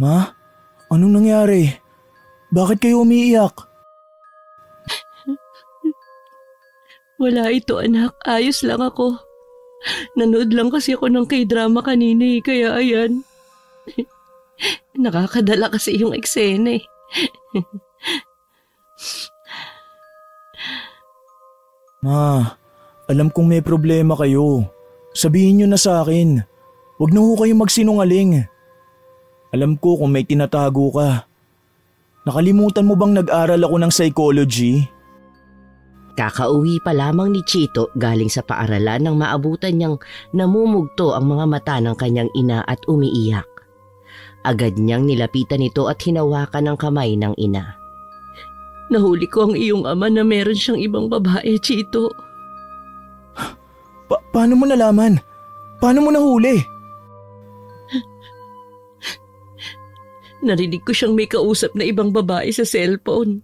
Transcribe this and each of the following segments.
Ma, anong nangyari? Bakit kayo umiiyak? Wala ito anak, ayos lang ako. Nanood lang kasi ako ng K-drama kanina kaya ayan. Nakakadala kasi yung eksena eh. Ma, alam kong may problema kayo. Sabihin niyo na sa akin. Huwag na ho kayong magsinungaling. Alam ko kung may tinatago ka. Nakalimutan mo bang nag-aral ako ng psychology? Kakauwi pa lamang ni Chito galing sa paaralan nang maabutan niyang namumugto ang mga mata ng kanyang ina at umiiyak. Agad niyang nilapitan ito at hinawakan ang kamay ng ina. Nahuli ko ang iyong ama na meron siyang ibang babae, Chito. Paano mo nalaman? Paano mo nahuli? Narinig ko siyang may kausap na ibang babae sa cellphone.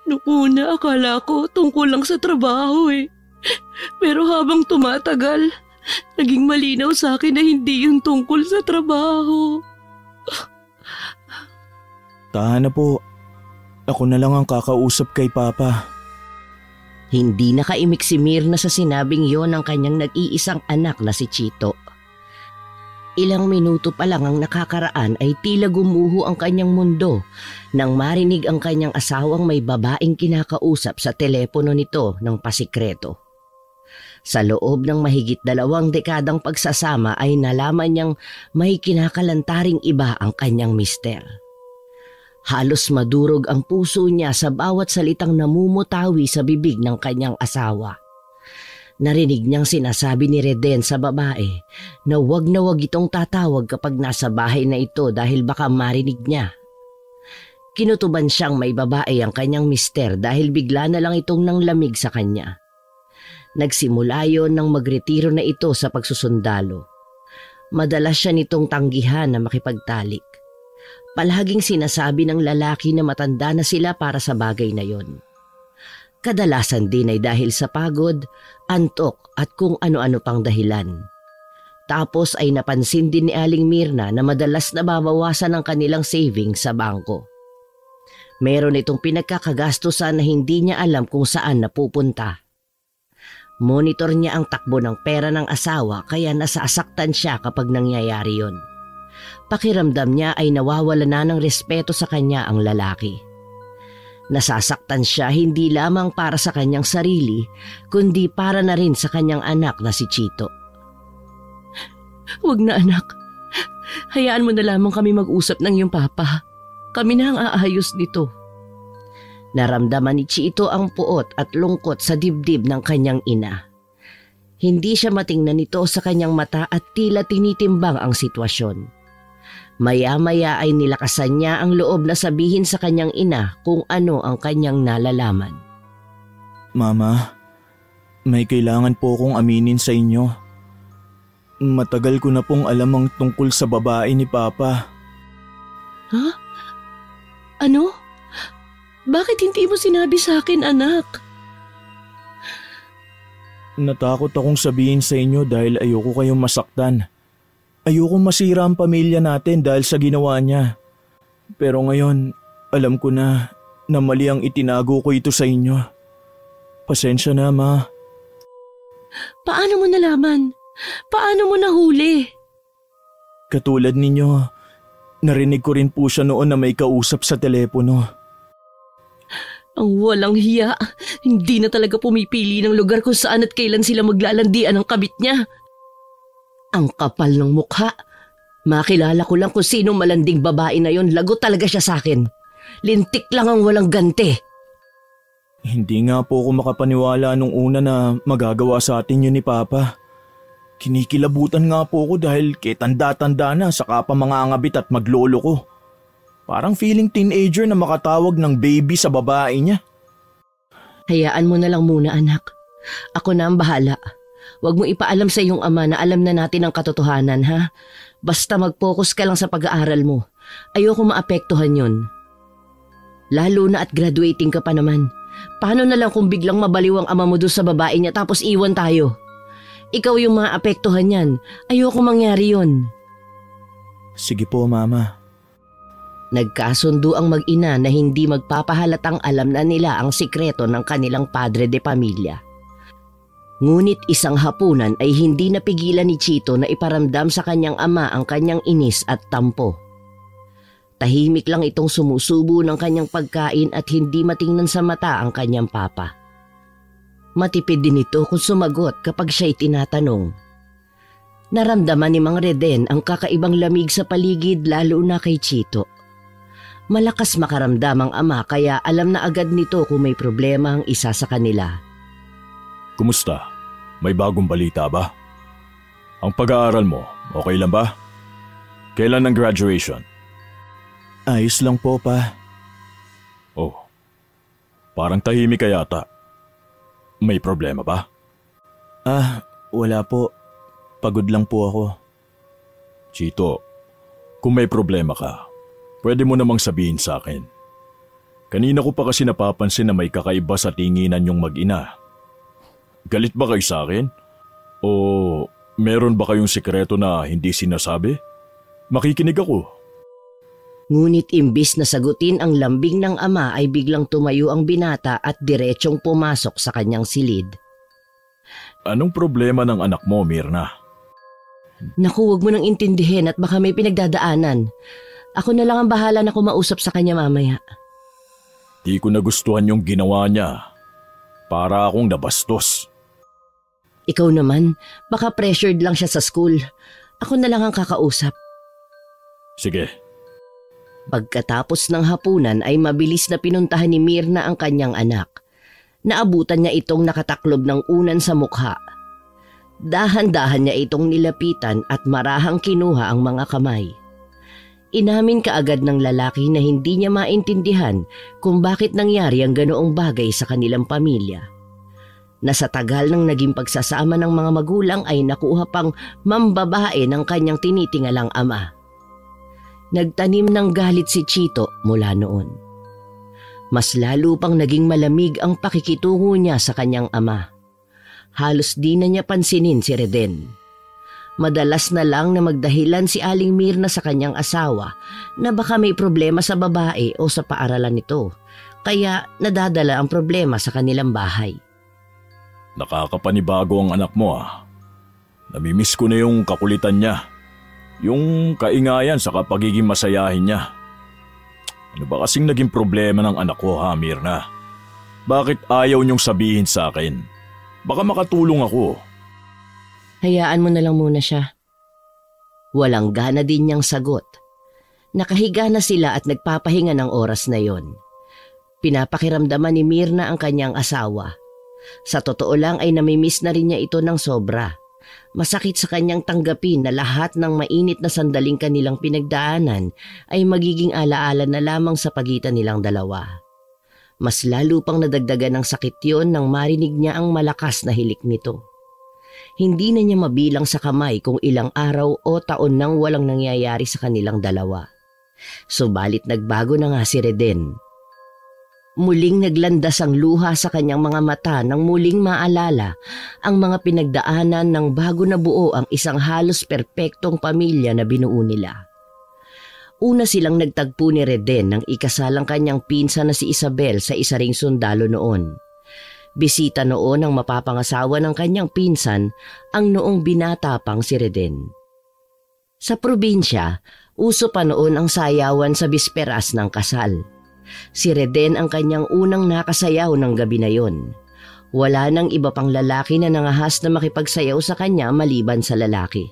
Noong una, akala ko tungkol lang sa trabaho eh. Pero habang tumatagal, naging malinaw sa akin na hindi yun tungkol sa trabaho. Tahan na po. Ako na lang ang kakausap kay Papa. Hindi nakaimik si Mirna sa sinabing yon ng kanyang nag-iisang anak na si Chito. Ilang minuto pa lang ang nakakaraan ay tila gumuho ang kanyang mundo nang marinig ang kanyang asawang may babaeng kinakausap sa telepono nito ng pasikreto. Sa loob ng mahigit 2 dekadang pagsasama ay nalaman niyang may kinakalantaring iba ang kanyang mister. Halos madurog ang puso niya sa bawat salitang namumutawi sa bibig ng kanyang asawa. Narinig niyang sinasabi ni Reden sa babae na wag itong tatawag kapag nasa bahay na ito dahil baka marinig niya. Kinutuban siyang may babae ang kanyang mister dahil bigla na lang itong nanglamig sa kanya. Nagsimula yon nang magretiro na ito sa pagsusundalo. Madalas siya nitong tanggihan na makipagtalik. Palaging sinasabi ng lalaki na matanda na sila para sa bagay na yon. Kadalasan din ay dahil sa pagod, antok at kung ano-ano pang dahilan. Tapos ay napansin din ni Aling Mirna na madalas nababawasan ang kanilang savings sa bangko. Meron itong pinagkakagastusan na hindi niya alam kung saan napupunta. Monitor niya ang takbo ng pera ng asawa kaya nasasaktan siya kapag nangyayari yon. Pakiramdam niya ay nawawala na ng respeto sa kanya ang lalaki. Nasasaktan siya hindi lamang para sa kanyang sarili, kundi para na rin sa kanyang anak na si Chito. Huwag na anak. Hayaan mo na lamang kami mag-usap ng iyong papa. Kami na ang aayos nito. Naramdaman ni Chito ang puot at lungkot sa dibdib ng kanyang ina. Hindi siya matingnan nito sa kanyang mata at tila tinitimbang ang sitwasyon. Maya-maya ay nilakasan niya ang loob na sabihin sa kanyang ina kung ano ang kanyang nalalaman. Mama, may kailangan po akong aminin sa inyo. Matagal ko na pong alam ang tungkol sa babae ni Papa. Ha? Ano? Bakit hindi mo sinabi sa akin, anak? Natakot akong sabihin sa inyo dahil ayoko kayong masaktan. Ayokong masira ang pamilya natin dahil sa ginawa niya. Pero ngayon, alam ko na mali ang itinago ko ito sa inyo. Pasensya na, Ma. Paano mo nalaman? Paano mo nahuli? Katulad ninyo, narinig ko rin po siya noon na may kausap sa telepono. Ang walang hiya. Hindi na talaga pumipili ng lugar kung saan at kailan sila maglalandian ng kabit niya. Ang kapal ng mukha. Makilala ko lang kung sino malanding babae na yon. Lagot talaga siya sa akin. Lintik lang ang walang ganti. Hindi nga po ako makapaniwala nung una na magagawa sa atin yun ni Papa. Kinikilabutan nga po ako dahil kay tanda-tanda na saka pa mangangabit at maglolo ko. Parang feeling teenager na makatawag ng baby sa babae niya. Hayaan mo na lang muna anak. Ako na ang bahala. Huwag mo ipaalam sa iyong ama na alam na natin ang katotohanan, ha? Basta mag-focus ka lang sa pag-aaral mo. Ayoko maapektuhan yon. Lalo na at graduating ka pa naman. Paano na lang kung biglang mabaliw ang ama mo doon sa babae niya tapos iwan tayo? Ikaw yung maapektuhan yan. Ayoko mangyari yon. Sige po, Mama. Nagkasundo ang mag-ina na hindi magpapahalatang alam na nila ang sikreto ng kanilang padre de pamilya. Ngunit isang hapunan ay hindi napigilan ni Chito na iparamdam sa kanyang ama ang kanyang inis at tampo. Tahimik lang itong sumusubo ng kanyang pagkain at hindi matingnan sa mata ang kanyang papa. Matipid din ito kung sumagot kapag siya'y tinatanong. Naramdaman ni Mang Reden ang kakaibang lamig sa paligid lalo na kay Chito. Malakas makaramdam ang ama kaya alam na agad nito kung may problema ang isa sa kanila. Kumusta? May bagong balita ba? Ang pag-aaral mo, okay lang ba? Kailan ang graduation? Ayos lang po, Pa. Oh, parang tahimik ka yata. May problema ba? Wala po. Pagod lang po ako. Chito, kung may problema ka, pwede mo namang sabihin sa akin. Kanina ko pa kasi napapansin na may kakaiba sa tinginan yung mag-ina. Galit ba kayo sa akin? O meron ba kayong sikreto na hindi sinasabi? Makikinig ako. Ngunit imbis na sagutin ang lambing ng ama ay biglang tumayo ang binata at diretsong pumasok sa kanyang silid. Anong problema ng anak mo, Mirna? Naku, huwag mo nang intindihin at baka may pinagdadaanan. Ako na lang ang bahala na kumausap sa kanya mamaya. Di ko nagustuhan yung ginawa niya. Para akong nabastos. Ikaw naman, baka pressured lang siya sa school. Ako na lang ang kakausap. Sige. Pagkatapos ng hapunan ay mabilis na pinuntahan ni Mirna ang kanyang anak. Naabutan niya itong nakataklob ng unan sa mukha. Dahan-dahan niya itong nilapitan at marahang kinuha ang mga kamay. Inamin kaagad ng lalaki na hindi niya maintindihan kung bakit nangyari ang ganoong bagay sa kanilang pamilya. Na sa tagal ng naging pagsasama ng mga magulang ay nakuha pang mambabae ng kanyang tinitingalang ama. Nagtanim ng galit si Chito mula noon. Mas lalo pang naging malamig ang pakikitungo niya sa kanyang ama. Halos di na niya pansinin si Reden. Madalas na lang na magdahilan si Aling Mirna sa kanyang asawa na baka may problema sa babae o sa paaralan nito, kaya nadadala ang problema sa kanilang bahay. Nakakapanibago ang anak mo ah. Namimiss ko na yung kakulitan niya. Yung kaingayan sa pagiging masayahin niya. Ano ba kasing naging problema ng anak ko ha, Mirna? Bakit ayaw niyong sabihin sa akin? Baka makatulong ako. Hayaan mo na lang muna siya. Walang gana din niyang sagot. Nakahiga na sila at nagpapahinga ng oras na yon. Pinapakiramdaman ni Mirna ang kanyang asawa. Sa totoo lang ay namimiss na rin niya ito ng sobra. Masakit sa kanyang tanggapin na lahat ng mainit na sandaling kanilang pinagdaanan ay magiging alaala na lamang sa pagitan nilang dalawa. Mas lalo pang nadagdagan ng sakit yon nang marinig niya ang malakas na hilik nito. Hindi na niya mabilang sa kamay kung ilang araw o taon nang walang nangyayari sa kanilang dalawa. Subalit nagbago na nga si Reden. Muling naglandas ang luha sa kanyang mga mata nang muling maalala ang mga pinagdaanan ng bago na buo ang isang halos perpektong pamilya na binuo nila. Una silang nagtagpo ni Reden nang ikasalang kanyang pinsan na si Isabel sa isa ring sundalo noon. Bisita noon ang mapapangasawa ng kanyang pinsan ang noong binata pang si Reden. Sa probinsya, uso pa noon ang sayawan sa bisperas ng kasal. Si Reden ang kanyang unang nakasayaw ng gabi na yon. Wala nang iba pang lalaki na nangahas na makipagsayaw sa kanya maliban sa lalaki.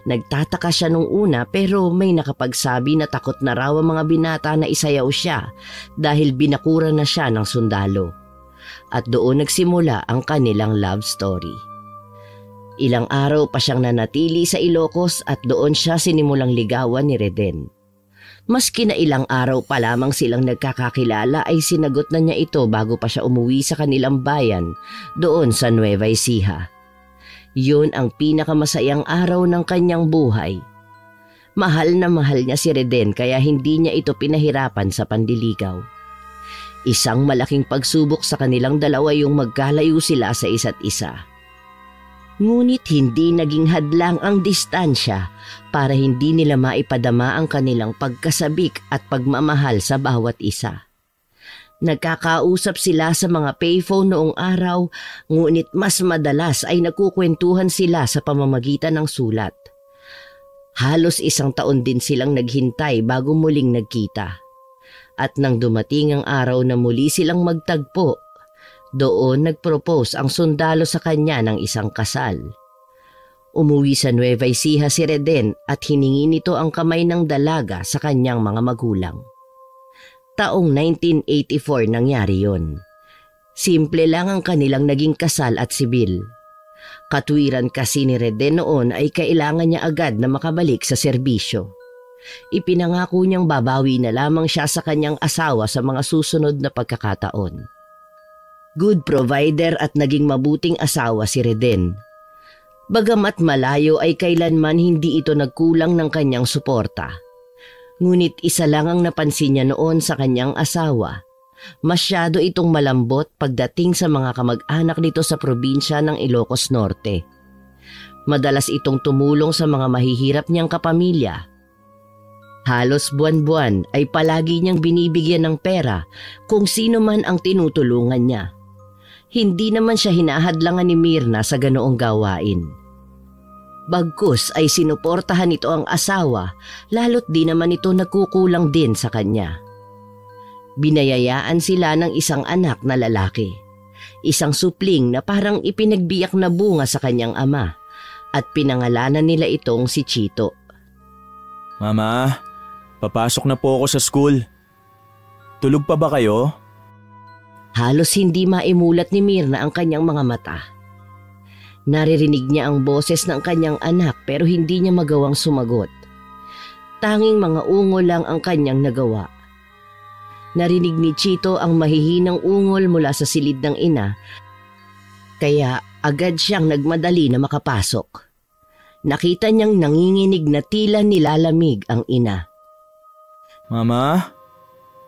Nagtataka siya nung una pero may nakapagsabi na takot na raw ang mga binata na isayaw siya dahil binakura na siya ng sundalo. At doon nagsimula ang kanilang love story. Ilang araw pa siyang nanatili sa Ilocos at doon siya sinimulang ligawan ni Reden. Maski na ilang araw pa lamang silang nagkakakilala ay sinagot na niya ito bago pa siya umuwi sa kanilang bayan doon sa Nueva Ecija. Yun ang pinakamasayang araw ng kanyang buhay. Mahal na mahal niya si Reden kaya hindi niya ito pinahirapan sa pandiligaw. Isang malaking pagsubok sa kanilang dalawa yung magkalayo sila sa isa't isa. Ngunit hindi naging hadlang ang distansya para hindi nila maipadama ang kanilang pagkasabik at pagmamahal sa bawat isa. Nagkakausap sila sa mga payphone noong araw, ngunit mas madalas ay nagkukwentuhan sila sa pamamagitan ng sulat. Halos 1 taon din silang naghintay bago muling nagkita. At nang dumating ang araw na muli silang magtagpo, doon nagpropose ang sundalo sa kanya ng isang kasal. Umuwi sa Nueva Ecija si Reden at hiningi nito ang kamay ng dalaga sa kanyang mga magulang. Taong 1984 nangyari yon. Simple lang ang kanilang naging kasal at sibil. Katwiran kasi ni Reden noon ay kailangan niya agad na makabalik sa serbisyo. Ipinangako niyang babawi na lamang siya sa kanyang asawa sa mga susunod na pagkakataon. Good provider at naging mabuting asawa si Reden. Bagamat malayo ay kailanman hindi ito nagkulang ng kanyang suporta. Ngunit isa lang ang napansin niya noon sa kanyang asawa. Masyado itong malambot pagdating sa mga kamag-anak nito sa probinsya ng Ilocos Norte. Madalas itong tumulong sa mga mahihirap niyang kapamilya. Halos buwan-buwan ay palagi niyang binibigyan ng pera kung sino man ang tinutulungan niya. Hindi naman siya hinahadlangan ni Mirna sa ganoong gawain. Bagkus ay sinuportahan nito ang asawa, lalo't di naman ito nagkukulang din sa kanya. Binayayaan sila ng isang anak na lalaki, isang supling na parang ipinagbiyak na bunga sa kanyang ama, at pinangalanan nila itong si Chito. Mama, papasok na po ako sa school. Tulog pa ba kayo? Halos hindi maimulat ni Mirna ang kanyang mga mata. Naririnig niya ang boses ng kanyang anak pero hindi niya magawang sumagot. Tanging mga ungol lang ang kanyang nagawa. Narinig ni Chito ang mahihinang ungol mula sa silid ng ina, kaya agad siyang nagmadali na makapasok. Nakita niyang nanginginig na tila nilalamig ang ina. Mama,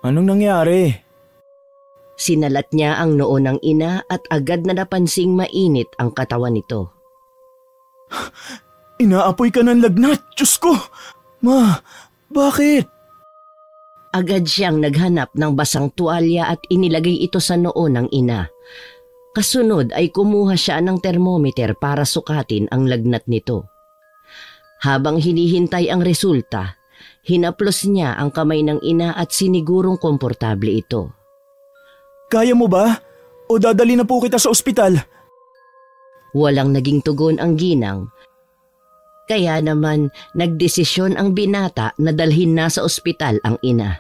anong nangyari? Sinalat niya ang noo ng ina at agad na napansing mainit ang katawan nito. Inaapoy ka ng lagnat, Diyos ko! Ma, bakit? Agad siyang naghanap ng basang tuwalya at inilagay ito sa noo ng ina. Kasunod ay kumuha siya ng thermometer para sukatin ang lagnat nito. Habang hinihintay ang resulta, hinaplos niya ang kamay ng ina at sinigurong komportable ito. Kaya mo ba? O dadali na po kita sa ospital? Walang naging tugon ang ginang. Kaya naman nagdesisyon ang binata na dalhin na sa ospital ang ina.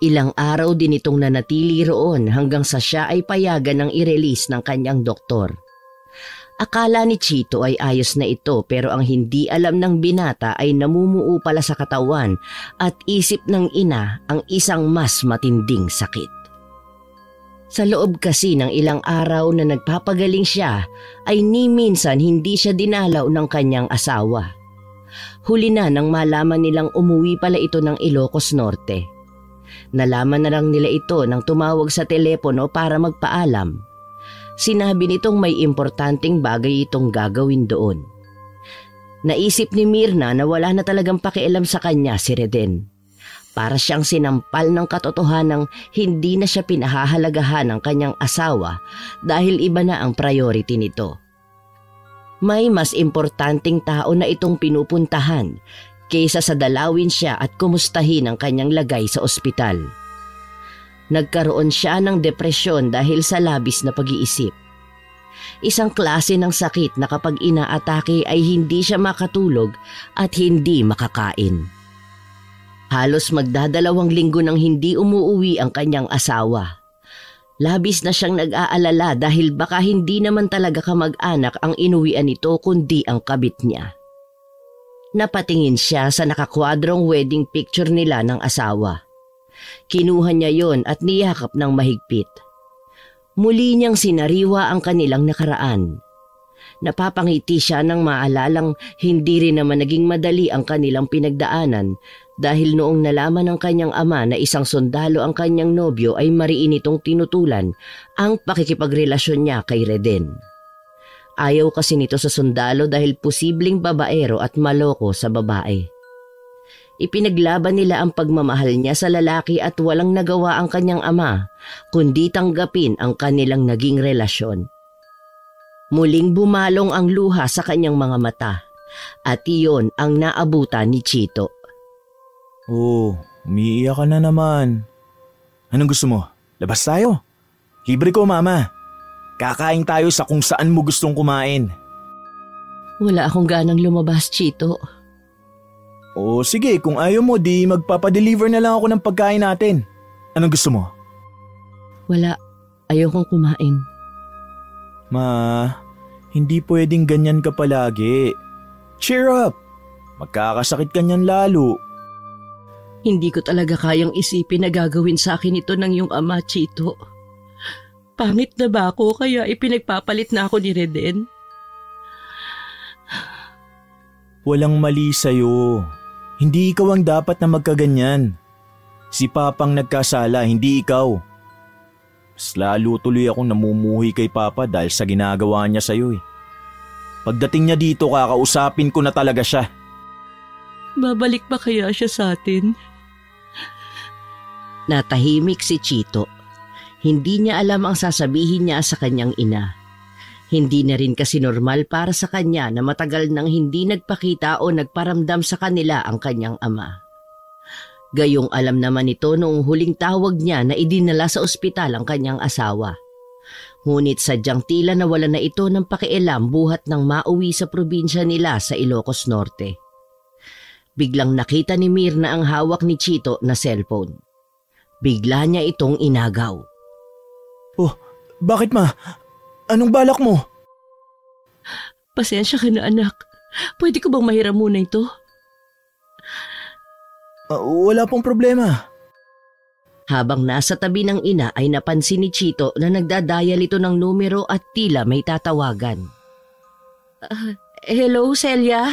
Ilang araw din itong nanatili roon hanggang sa siya ay payagan ng i-release ng kanyang doktor. Akala ni Chito ay ayos na ito pero ang hindi alam ng binata ay namumuo pala sa katawan at isip ng ina ang isang mas matinding sakit. Sa loob kasi ng ilang araw na nagpapagaling siya ay ni minsan hindi siya dinalaw ng kanyang asawa. Huli na nang malaman nilang umuwi pala ito ng Ilocos Norte. Nalaman na lang nila ito nang tumawag sa telepono para magpaalam. Sinabi nitong may importanteng bagay itong gagawin doon. Naisip ni Mirna na wala na talagang pakialam sa kanya si Reden. Para siyang sinampal ng katotohanang hindi na siya pinahahalagahan ng kanyang asawa dahil iba na ang priority nito. May mas importanteng tao na itong pinupuntahan kaysa sa dalawin siya at kumustahin ang kanyang lagay sa ospital. Nagkaroon siya ng depresyon dahil sa labis na pag-iisip. Isang klase ng sakit na kapag inaatake ay hindi siya makatulog at hindi makakain. Halos magdadalawang linggo nang hindi umuuwi ang kanyang asawa. Labis na siyang nag-aalala dahil baka hindi naman talaga kamag-anak ang inuwian nito kundi ang kabit niya. Napatingin siya sa nakakwadrong wedding picture nila ng asawa. Kinuha niya yon at niyakap ng mahigpit. Muli niyang sinariwa ang kanilang nakaraan. Napapangiti siya nang maalalang hindi rin naman naging madali ang kanilang pinagdaanan dahil noong nalaman ng kanyang ama na isang sundalo ang kanyang nobyo ay mariin itong tinutulan ang pakikipagrelasyon niya kay Reden. Ayaw kasi nito sa sundalo dahil posibleng babaero at maloko sa babae. Ipinaglaban nila ang pagmamahal niya sa lalaki at walang nagawa ang kanyang ama kundi tanggapin ang kanilang naging relasyon. Muling bumalong ang luha sa kanyang mga mata at iyon ang naabutan ni Chito. Oh, umiiyak ka na naman. Anong gusto mo? Labas tayo. Libre ko, Mama. Kakain tayo sa kung saan mo gustong kumain. Wala akong ganang lumabas, Chito. O sige, kung ayaw mo di magpapadeliver na lang ako ng pagkain natin. Anong gusto mo? Wala. Ayokong kumain. Ma, hindi pwedeng ganyan ka palagi. Cheer up! Magkakasakit ka niyan lalo. Hindi ko talaga kayang isipin na gagawin sa akin ito ng iyong ama, Chito. Pangit na ba ako kaya ipinagpapalit na ako ni Reden? Walang mali sa'yo. Hindi ikaw ang dapat na magkaganyan. Si Papang nagkasala, hindi ikaw. Mas lalo tuloy akong namumuhi kay Papa dahil sa ginagawa niya sa'yo eh. Pagdating niya dito, kakausapin ko na talaga siya. Babalik ba kaya siya sa atin? Natahimik si Chito. Hindi niya alam ang sasabihin niya sa kanyang ina. Hindi na rin kasi normal para sa kanya na matagal nang hindi nagpakita o nagparamdam sa kanila ang kanyang ama. Gayong alam naman ito noong huling tawag niya na idinala sa ospital ang kanyang asawa. Ngunit sadyang tila nawala na ito ng pakialam buhat nang mauwi sa probinsya nila sa Ilocos Norte. Biglang nakita ni Mirna ang hawak ni Chito na cellphone. Bigla niya itong inagaw. Oh, bakit ma? Anong balak mo? Pasensya ka na, anak. Pwede ko bang mahiram muna ito? Wala pong problema. Habang nasa tabi ng ina ay napansin ni Chito na nagdadayal ito ng numero at tila may tatawagan. Hello, Celia.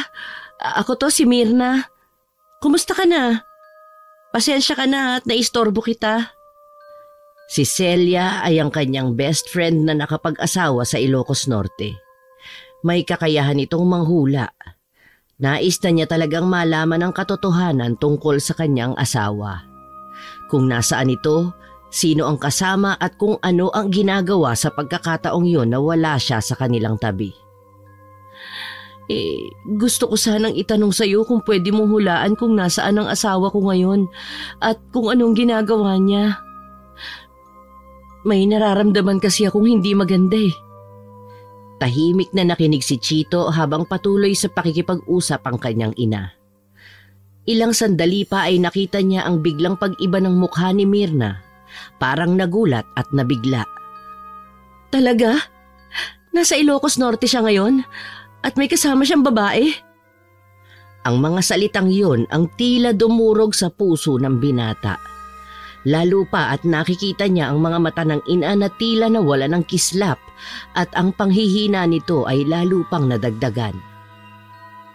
Ako to, si Mirna. Kumusta ka na? Pasensya ka na at naistorbo kita. Si Celia ay ang kanyang best friend na nakapag-asawa sa Ilocos Norte. May kakayahan itong manghula. Nais na niya talagang malaman ang katotohanan tungkol sa kanyang asawa. Kung nasaan ito, sino ang kasama at kung ano ang ginagawa sa pagkakataong yun na wala siya sa kanilang tabi. Gusto ko sanang itanong sa iyo kung pwede mong hulaan kung nasaan ang asawa ko ngayon at kung anong ginagawa niya. May nararamdaman kasi akong hindi maganda eh. Tahimik na nakinig si Chito habang patuloy sa pakikipag-usap ang kanyang ina. Ilang sandali pa ay nakita niya ang biglang pag-iba ng mukha ni Mirna. Parang nagulat at nabigla. Talaga? Nasa Ilocos Norte siya ngayon? At may kasama siyang babae? Ang mga salitang yun ang tila dumurog sa puso ng binata. Lalo pa at nakikita niya ang mga mata ng ina na tila nawala ng kislap at ang panghihina nito ay lalo pang nadagdagan.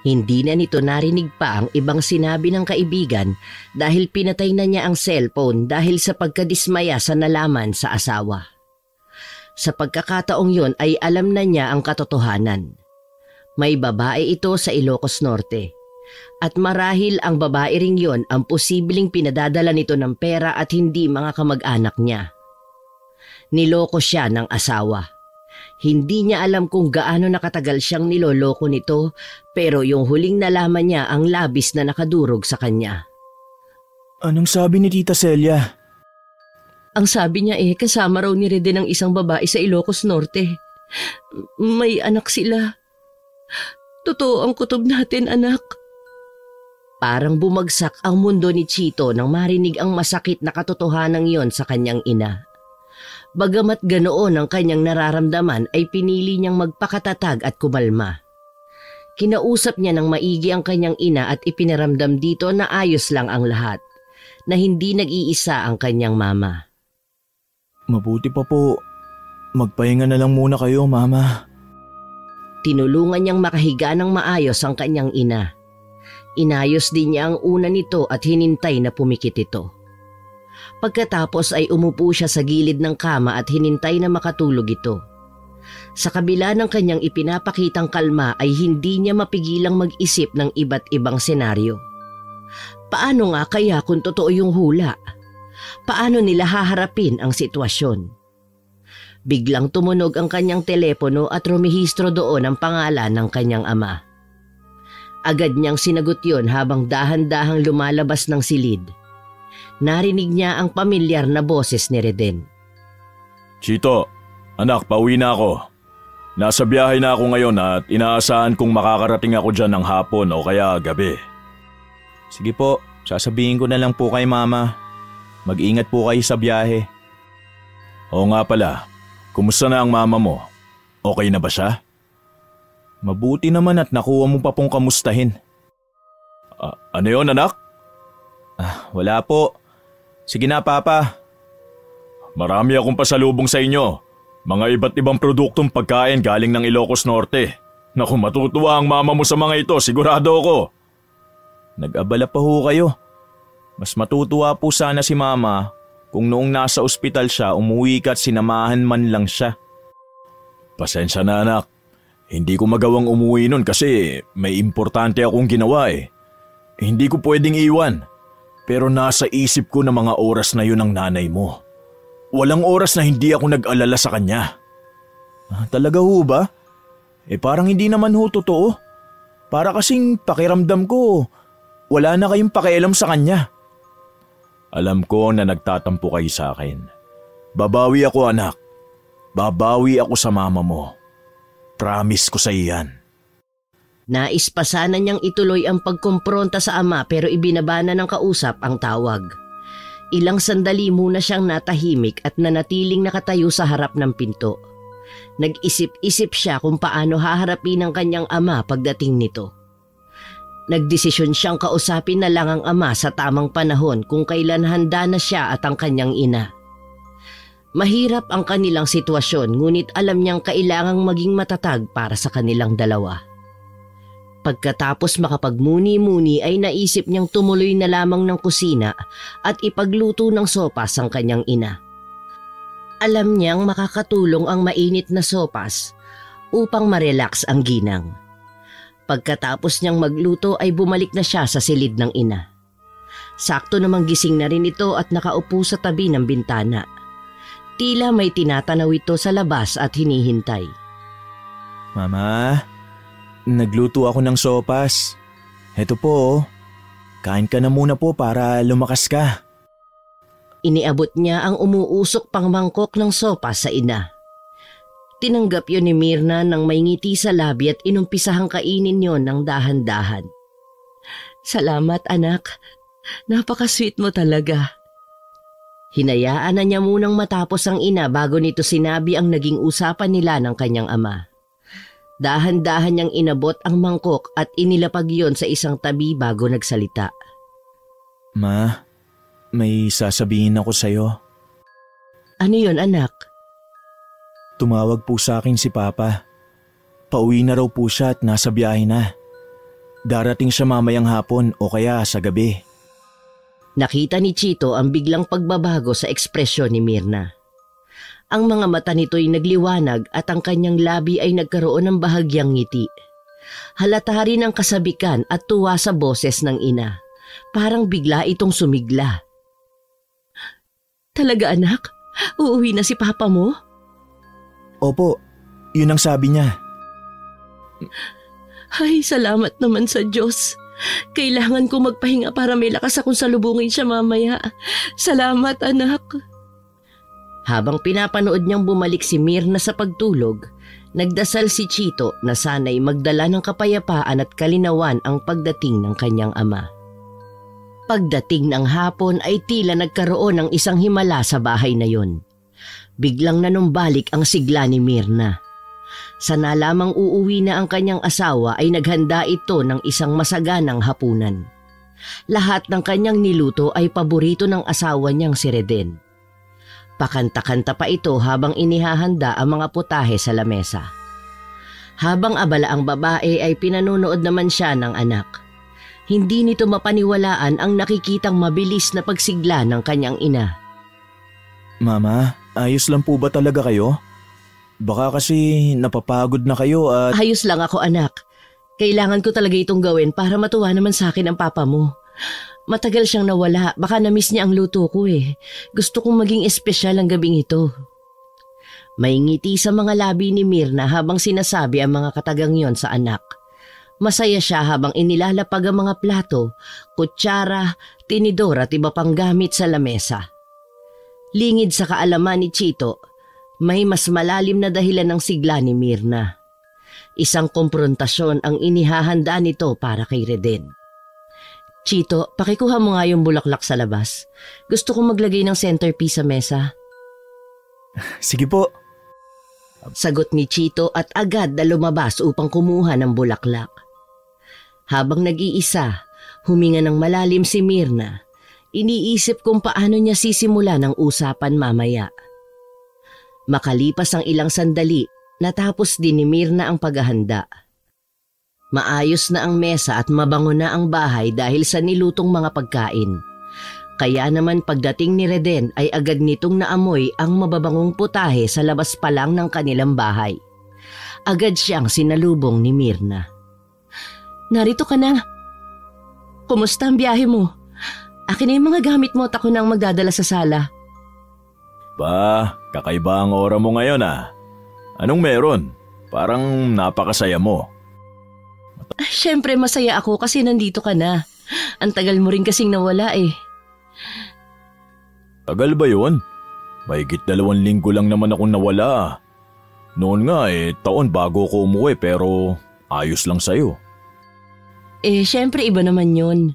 Hindi na nito narinig pa ang ibang sinabi ng kaibigan dahil pinatay na niya ang cellphone dahil sa pagkadismaya sa nalaman sa asawa. Sa pagkakataong yon ay alam na niya ang katotohanan. May babae ito sa Ilocos Norte. At marahil ang babae ring yon ang posibleng pinadadala nito ng pera at hindi mga kamag-anak niya. Niloko siya ng asawa. Hindi niya alam kung gaano nakatagal siyang niloloko nito pero yung huling nalaman niya ang labis na nakadurog sa kanya. Anong sabi ni Tita Celia? Ang sabi niya kasama raw ni Reden ang isang babae sa Ilocos Norte. May anak sila. Totoo ang kutob natin, anak. Parang bumagsak ang mundo ni Chito nang marinig ang masakit na katotohanan yon sa kanyang ina. Bagamat ganoon ang kanyang nararamdaman ay pinili niyang magpakatatag at kumalma. Kinausap niya ng maigi ang kanyang ina at ipinaramdam dito na ayos lang ang lahat, na hindi nag-iisa ang kanyang mama. Mabuti pa po. Magpahinga na lang muna kayo, Mama. Tinulungan niyang makahiga ng maayos ang kanyang ina. Inayos din niya ang una nito at hinintay na pumikit ito. Pagkatapos ay umupo siya sa gilid ng kama at hinintay na makatulog ito. Sa kabila ng kanyang ipinapakitang kalma ay hindi niya mapigilang mag-isip ng iba't ibang senaryo. Paano nga kaya kung totoo yung hula? Paano nila haharapin ang sitwasyon? Biglang tumunog ang kanyang telepono at rumihistro doon ang pangalan ng kanyang ama. Agad niyang sinagot yon habang dahan-dahang lumalabas ng silid. Narinig niya ang pamilyar na boses ni Reden. Chito, anak, pauwi na ako. Nasa biyahe na ako ngayon at inaasahan kong makakarating ako dyan ng hapon o kaya gabi. Sige po, sasabihin ko na lang po kay mama. Mag-ingat po kayo sa biyahe. Oo nga pala, kumusta na ang mama mo? Okay na ba siya? Mabuti naman at nakuha mo pa pong kamustahin. Ano yon, anak? Wala po. Sige na, Papa. Marami akong pasalubong sa inyo. Mga iba't ibang produktong pagkain galing ng Ilocos Norte. Naku, matutuwa ang mama mo sa mga ito, sigurado ako. Nag-abala pa ho kayo. Mas matutuwa po sana si mama kung noong nasa ospital siya umuwi ka at sinamahan man lang siya. Pasensya na, anak. Hindi ko magawang umuwi nun kasi may importante akong ginawa eh. Hindi ko pwedeng iwan. Pero nasa isip ko na mga oras na yun ang nanay mo. Walang oras na hindi ako nag-alala sa kanya. Talaga ho ba? Parang hindi naman ho totoo. Para kasing pakiramdam ko, wala na kayong pakialam sa kanya. Alam ko na nagtatampo kayo sa akin. Babawi ako, anak. Babawi ako sa mama mo. Promise ko sa iyan. Nais pa sana niyang ituloy ang pagkumpronta sa ama pero ibinabana ng kausap ang tawag. Ilang sandali muna siyang natahimik at nanatiling nakatayo sa harap ng pinto. Nag-isip-isip siya kung paano haharapin ang kanyang ama pagdating nito. Nagdesisyon siyang kausapin na lang ang ama sa tamang panahon kung kailan handa na siya at ang kanyang ina. Mahirap ang kanilang sitwasyon ngunit alam niyang kailangang maging matatag para sa kanilang dalawa. Pagkatapos makapagmuni-muni ay naisip niyang tumuloy na lamang ng kusina at ipagluto ng sopas ang kanyang ina. Alam niyang makakatulong ang mainit na sopas upang ma-relax ang ginang. Pagkatapos niyang magluto ay bumalik na siya sa silid ng ina. Sakto namang gising na rin ito at nakaupo sa tabi ng bintana. Tila may tinatanaw ito sa labas at hinihintay. Mama, nagluto ako ng sopas. Heto po, kain ka na muna po para lumakas ka. Iniabot niya ang umuusok pang mangkok ng sopas sa ina. Tinanggap yun ni Mirna nang may ngiti sa labi at inumpisahang kainin yon ng dahan-dahan. Salamat anak, napaka-sweet mo talaga. Hinayaan na niya munang matapos ang ina bago nito sinabi ang naging usapan nila ng kanyang ama. Dahan-dahan niyang inabot ang mangkok at inilapag yon sa isang tabi bago nagsalita. Ma, may sasabihin ako sa'yo. Ano yon anak? Tumawag po sa akin si Papa. Pauwi na raw po siya at nasa biyahe na. Darating siya mamayang hapon o kaya sa gabi. Nakita ni Chito ang biglang pagbabago sa ekspresyon ni Mirna. Ang mga mata nito'y nagliwanag at ang kanyang labi ay nagkaroon ng bahagyang ngiti. Halata rin ang kasabikan at tuwa sa boses ng ina. Parang bigla itong sumigla. Talaga anak? Uuwi na si Papa mo? Opo, yun ang sabi niya. Ay, salamat naman sa Diyos. Kailangan ko magpahinga para may lakas akong salubungin siya mamaya. Salamat anak. Habang pinapanood niyang bumalik si Mirna sa pagtulog, nagdasal si Chito na sana'y magdala ng kapayapaan at kalinawan ang pagdating ng kanyang ama. Pagdating ng hapon ay tila nagkaroon ng isang himala sa bahay na yon. Biglang nanumbalik ang sigla ni Mirna. Sa nalamang uuwi na ang kanyang asawa ay naghanda ito ng isang masaganang hapunan. Lahat ng kanyang niluto ay paborito ng asawa niyang si Reden. Pakanta-kanta pa ito habang inihahanda ang mga putahe sa lamesa. Habang abala ang babae ay pinanonood naman siya ng anak. Hindi nito mapaniwalaan ang nakikitang mabilis na pagsigla ng kanyang ina. Mama, ayos lang po ba talaga kayo? Baka kasi napapagod na kayo at… Ayos lang ako, anak. Kailangan ko talaga itong gawin para matuwa naman sa akin ang papa mo. Matagal siyang nawala, baka na-miss niya ang luto ko eh. Gusto kong maging espesyal ang gabing ito. May ngiti sa mga labi ni Mirna habang sinasabi ang mga katagang yon sa anak. Masaya siya habang inilalapag ang mga plato, kutsara, tinidor at iba pang gamit sa lamesa. Lingid sa kaalaman ni Chito, may mas malalim na dahilan ng sigla ni Mirna. Isang komprontasyon ang inihahanda nito para kay Reden. Chito, pakikuha mo nga yung bulaklak sa labas. Gusto kong maglagay ng centerpiece sa mesa. Sige po. Sagot ni Chito at agad na lumabas upang kumuha ng bulaklak. Habang nag-iisa, huminga ng malalim si Mirna. Iniisip kung paano niya sisimula ng usapan mamaya. Makalipas ang ilang sandali, natapos din ni Mirna ang paghahanda. Maayos na ang mesa at mabango na ang bahay dahil sa nilutong mga pagkain. Kaya naman pagdating ni Reden ay agad nitong naamoy ang mababangong putahe sa labas pa lang ng kanilang bahay. Agad siyang sinalubong ni Mirna. Narito ka na. Kumusta ang biyahe mo? Akin na yung mga gamit mo at ako na ang magdadala sa sala. Ba, kakaiba ang aura mo ngayon ah. Anong meron? Parang napakasaya mo. Siyempre masaya ako kasi nandito ka na. Ang tagal mo rin kasing nawala eh. Tagal ba yun? Mahigit 2 linggo lang naman akong nawala. Noon nga taon bago ko umuwi pero ayos lang sa'yo. Siyempre iba naman yun.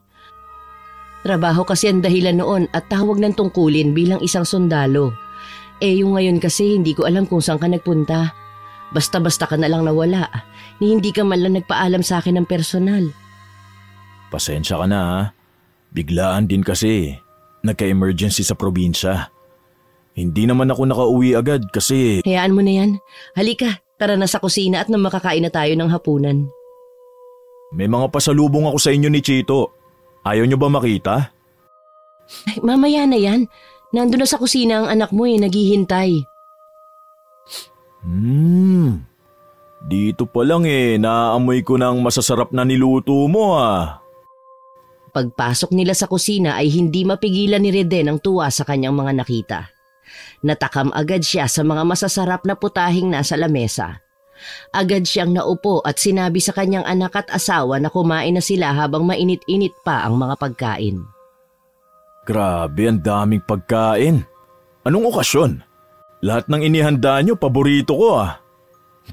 Trabaho kasi ang dahilan noon at tawag ng tungkulin bilang isang sundalo. Yung ngayon kasi hindi ko alam kung saan ka nagpunta. Basta-basta ka na lang nawala. Ni hindi ka man lang nagpaalam sa akin ng personal. Pasensya ka na ha. Biglaan din kasi. Nagka-emergency sa probinsya. Hindi naman ako nakauwi agad kasi… Hayaan mo na yan. Halika, tara na sa kusina at makakain na tayo ng hapunan. May mga pasalubong ako sa inyo ni Chito. Ayaw niyo ba makita? Ay, mamaya na yan. Nandun na sa kusina ang anak mo naghihintay. Dito pa lang naamoy ko ng masasarap na niluto mo ah. Pagpasok nila sa kusina ay hindi mapigilan ni Reden ang tuwa sa kanyang mga nakita. Natakam agad siya sa mga masasarap na putahing nasa lamesa. Agad siyang naupo at sinabi sa kanyang anak at asawa na kumain na sila habang mainit-init pa ang mga pagkain. Grabe, ang daming pagkain. Anong okasyon? Lahat ng inihanda nyo, paborito ko ah.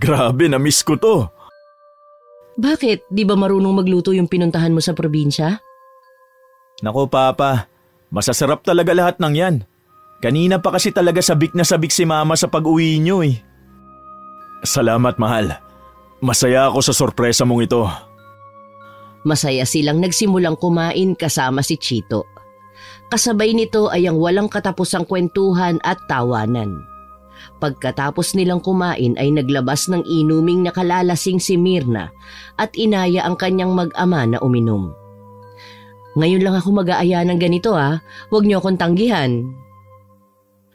Grabe, na-miss ko to. Bakit? Di ba marunong magluto yung pinuntahan mo sa probinsya? Nako Papa, masasarap talaga lahat ng yan. Kanina pa kasi talaga sabik na sabik si Mama sa pag-uwi nyo eh. Salamat mahal. Masaya ako sa sorpresa mong ito. Masaya silang nagsimulang kumain kasama si Chito. Kasabay nito ay ang walang katapusang kwentuhan at tawanan. Pagkatapos nilang kumain ay naglabas ng inuming nakalalasing si Mirna at inaya ang kanyang mag-ama na uminom. Ngayon lang ako mag-aaya ng ganito ha, huwag niyo akong tanggihan.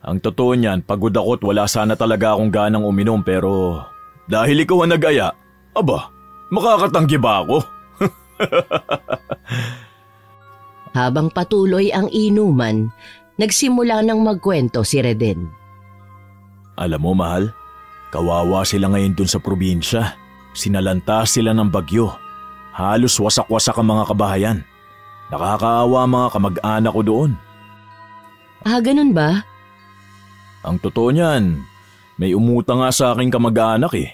Ang totoo niyan, pagod ako at wala sana talaga akong ganang uminom pero dahil ikaw ang nag-aya, aba, makakatanggi ba ako? Habang patuloy ang inuman, nagsimula ng magkwento si Reden. Alam mo mahal, kawawa sila ngayon dun sa probinsya. Sinalanta sila ng bagyo. Halos wasak-wasak ang mga kabahayan. Nakakaawa ang mga kamag-anak ko doon. Ganun ba? Ang totoo niyan, may umutang nga sa aking kamag-anak eh.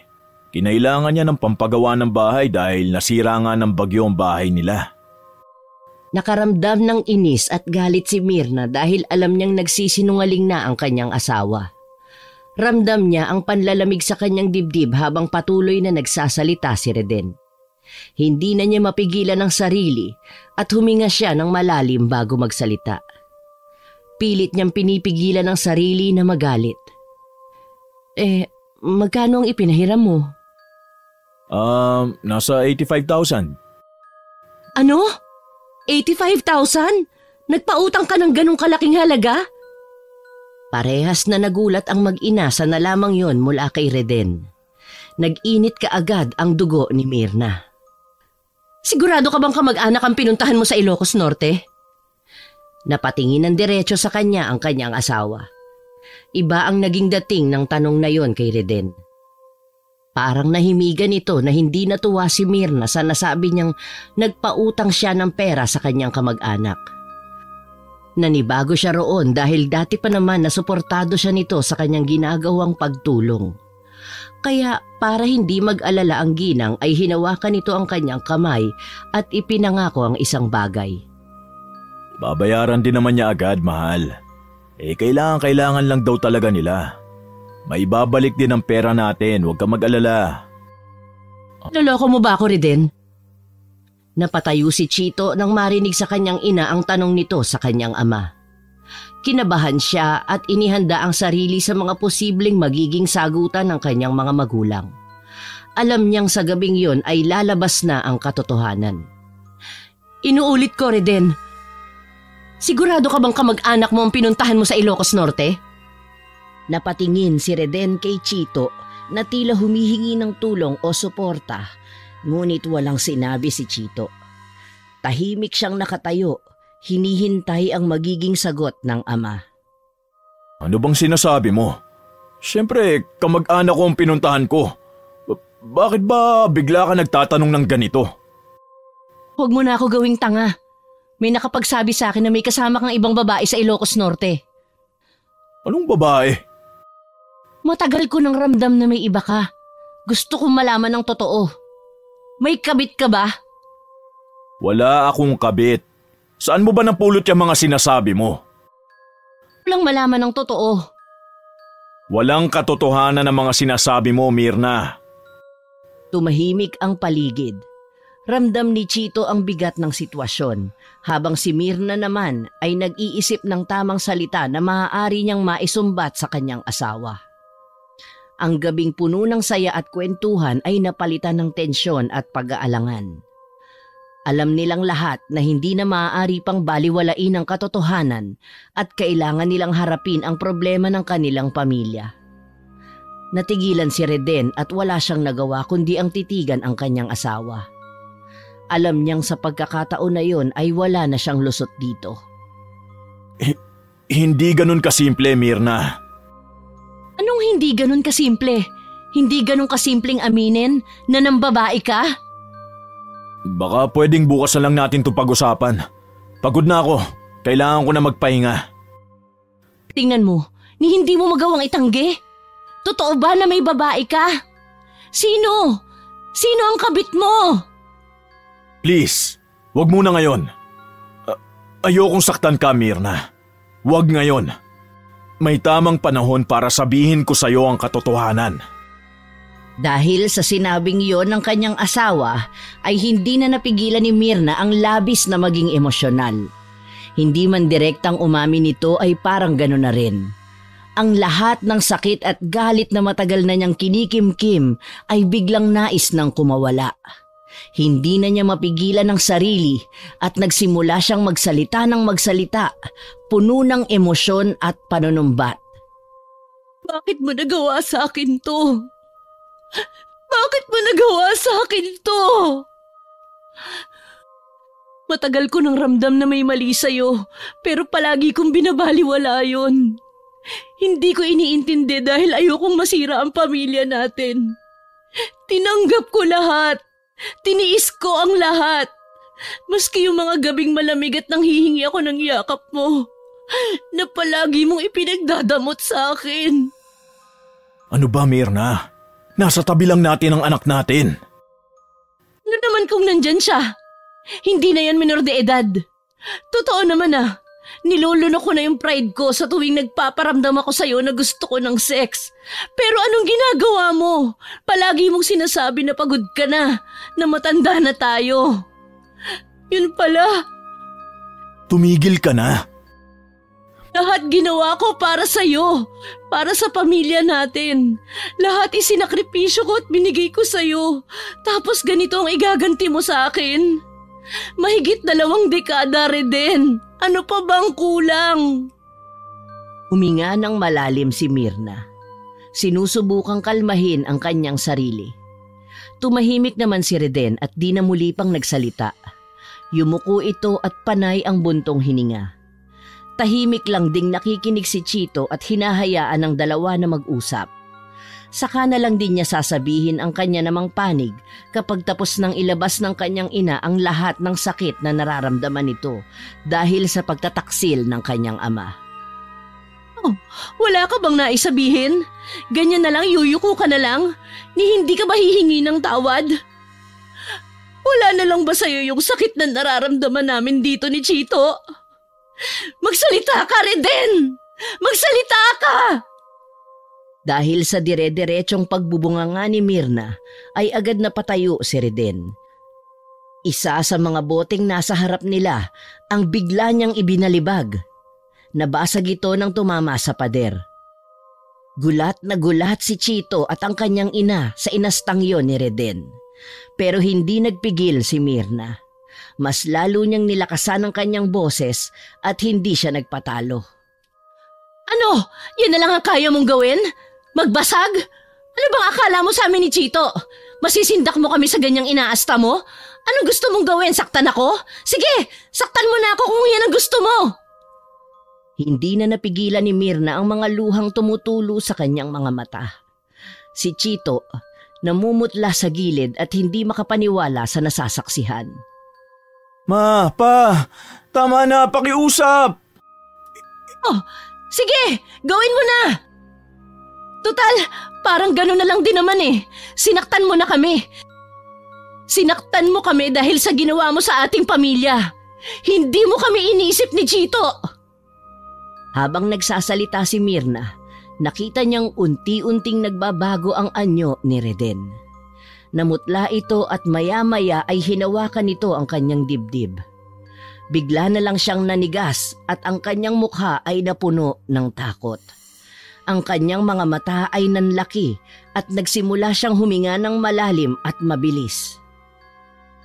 Kinailangan niya ng pampagawa ng bahay dahil nasira nga ng bagyo ang bahay nila. Nakaramdam ng inis at galit si Mirna dahil alam niyang nagsisinungaling na ang kanyang asawa. Ramdam niya ang panlalamig sa kanyang dibdib habang patuloy na nagsasalita si Reden. Hindi na niya mapigilan ang sarili at huminga siya ng malalim bago magsalita. Pilit niyang pinipigilan ang sarili na magalit. Magkano ang ipinahiram mo? Nasa 85,000. Ano? 85,000? Nagpautang ka ng ganong kalaking halaga? Parehas na nagulat ang mag-ina sa nalamang yon mula kay Reden. Nag-init kaagad ang dugo ni Mirna. Sigurado ka bang kamag-anak ang pinuntahan mo sa Ilocos Norte? Napatingin ng diretso sa kanya ang kanyang asawa. Iba ang naging dating ng tanong na yon kay Reden. Parang nahimigan ito na hindi natuwa si Mirna sa nasabi niyang nagpautang siya ng pera sa kanyang kamag-anak. Nanibago siya roon dahil dati pa naman nasuportado siya nito sa kanyang ginagawang pagtulong. Kaya para hindi mag-alala ang ginang ay hinawakan nito ang kanyang kamay at ipinangako ang isang bagay. Babayaran din naman niya agad, mahal. Kailangan lang daw talaga nila. May babalik din ang pera natin, huwag ka mag-alala. Naloko mo ba ako, Reden? Napatayo si Chito nang marinig sa kanyang ina ang tanong nito sa kanyang ama. Kinabahan siya at inihanda ang sarili sa mga posibleng magiging sagutan ng kanyang mga magulang. Alam niyang sa gabing yon ay lalabas na ang katotohanan. Inuulit ko, Reden. Sigurado ka bang kamag-anak mo ang pinuntahan mo sa Ilocos Norte? Napatingin si Reden kay Chito na tila humihingi ng tulong o suporta, ngunit walang sinabi si Chito. Tahimik siyang nakatayo, hinihintay ang magiging sagot ng ama. Ano bang sinasabi mo? Siyempre, kamag-anak ko ang pinuntahan ko. Bakit ba bigla ka nagtatanong ng ganito? Huwag mo na ako gawing tanga. May nakapagsabi sa akin na may kasama kang ibang babae sa Ilocos Norte. Anong babae? Matagal ko nang ramdam na may iba ka. Gusto kong malaman ng totoo. May kabit ka ba? Wala akong kabit. Saan mo ba napulot yung mga sinasabi mo? Walang malaman ng totoo. Walang katotohanan ng mga sinasabi mo, Mirna. Tumahimik ang paligid. Ramdam ni Chito ang bigat ng sitwasyon, habang si Mirna naman ay nag-iisip ng tamang salita na maaari niyang maisumbat sa kanyang asawa. Ang gabing puno ng saya at kwentuhan ay napalitan ng tensyon at pag-aalangan. Alam nilang lahat na hindi na maaari pang baliwalain ang katotohanan at kailangan nilang harapin ang problema ng kanilang pamilya. Natigilan si Reden at wala siyang nagawa kundi ang titigan ang kanyang asawa. Alam niyang sa pagkakataon na yon ay wala na siyang lusot dito. Hindi ganun kasimple, Mirna. Anong hindi ganun kasimple? Hindi ganun kasimpleng aminin na nambabae ka? Baka pwedeng bukas na lang natin ito pag-usapan. Pagod na ako. Kailangan ko na magpahinga. Tingnan mo, ni hindi mo magawang itanggi. Totoo ba na may babae ka? Sino? Sino ang kabit mo? Please, wag muna ngayon. Ayokong saktan ka, Mirna. Wag ngayon. May tamang panahon para sabihin ko sa'yo ang katotohanan. Dahil sa sinabing yon ng kanyang asawa, ay hindi na napigilan ni Mirna ang labis na maging emosyonal. Hindi man direktang umamin nito ay parang gano'n na rin. Ang lahat ng sakit at galit na matagal na niyang kinikimkim ay biglang nais nang kumawala. Hindi na niya mapigilan ang sarili at nagsimula siyang magsalita ng magsalita, puno ng emosyon at panunumbat. Bakit mo nagawa sa akin to? Bakit mo nagawa sa akin to? Matagal ko nang ramdam na may mali sa'yo, pero palagi kong binabaliwala yun. Hindi ko iniintindi dahil ayokong masira ang pamilya natin. Tinanggap ko lahat. Tiniis ko ang lahat. Maski yung mga gabing malamig at nanghihingi ako ng yakap mo, na palagi mong ipinagdadamot sa akin. Ano ba, Mirna? Nasa tabi lang natin ang anak natin. Ano naman kung nandyan siya? Hindi na yan minor de edad. Totoo naman niluluno ko na yung pride ko sa tuwing nagpaparamdam ako sa'yo na gusto ko ng sex. Pero anong ginagawa mo? Palagi mong sinasabi na pagod ka na matanda na tayo. Yun pala. Tumigil ka na. Lahat ginawa ko para sa'yo, para sa pamilya natin. Lahat isinakripisyo ko at binigay ko sa'yo. Tapos ganito ang igaganti mo sa akin. Mahigit 2 dekada, Reden. Ano pa bang kulang? Huminga ng malalim si Myrna. Sinusubukang kalmahin ang kanyang sarili. Tumahimik naman si Reden at di na muli pang nagsalita. Yumuko ito at panay ang buntong hininga. Tahimik lang ding nakikinig si Chito at hinahayaan ng dalawa na mag-usap. Saka na lang din niya sasabihin ang kanya namang panig kapag tapos nang ilabas ng kanyang ina ang lahat ng sakit na nararamdaman nito dahil sa pagtataksil ng kanyang ama. Oh, wala ka bang naisabihin? Ganyan na lang, yuyuko ka na lang? Ni hindi ka ba hihingi ng tawad? Wala na lang ba sa'yo yung sakit na nararamdaman namin dito ni Chito? Magsalita ka, Reden! Magsalita ka! Dahil sa dire-diretsong pagbubunganga ni Myrna, ay agad na patayo si Reden. Isa sa mga boteng nasa harap nila ang bigla niyang ibinalibag. Nabasag ito nang tumama sa pader. Gulat na gulat si Chito at ang kanyang ina sa inastang yon ni Reden. Pero hindi nagpigil si Myrna. Mas lalo niyang nilakasan ang kanyang boses at hindi siya nagpatalo. Ano? Yan na lang ang kaya mong gawin? Magbasag? Ano bang akala mo sa amin ni Chito? Masisindak mo kami sa ganyang inaasta mo? Anong gusto mong gawin? Saktan ako? Sige, saktan mo na ako kung yan ang gusto mo! Hindi na napigilan ni Myrna ang mga luhang tumutulo sa kanyang mga mata. Si Chito namumutla sa gilid at hindi makapaniwala sa nasasaksihan. Ma, pa, tama na, pakiusap! Oh, sige, gawin mo na! Total, parang gano'n na lang din naman eh. Sinaktan mo na kami. Sinaktan mo kami dahil sa ginawa mo sa ating pamilya. Hindi mo kami iniisip ni Chito. Habang nagsasalita si Myrna, nakita niyang unti-unting nagbabago ang anyo ni Reden. Namutla ito at maya-maya ay hinawakan nito ang kanyang dibdib. Bigla na lang siyang nanigas at ang kanyang mukha ay napuno ng takot. Ang kanyang mga mata ay nanlaki at nagsimula siyang huminga ng malalim at mabilis.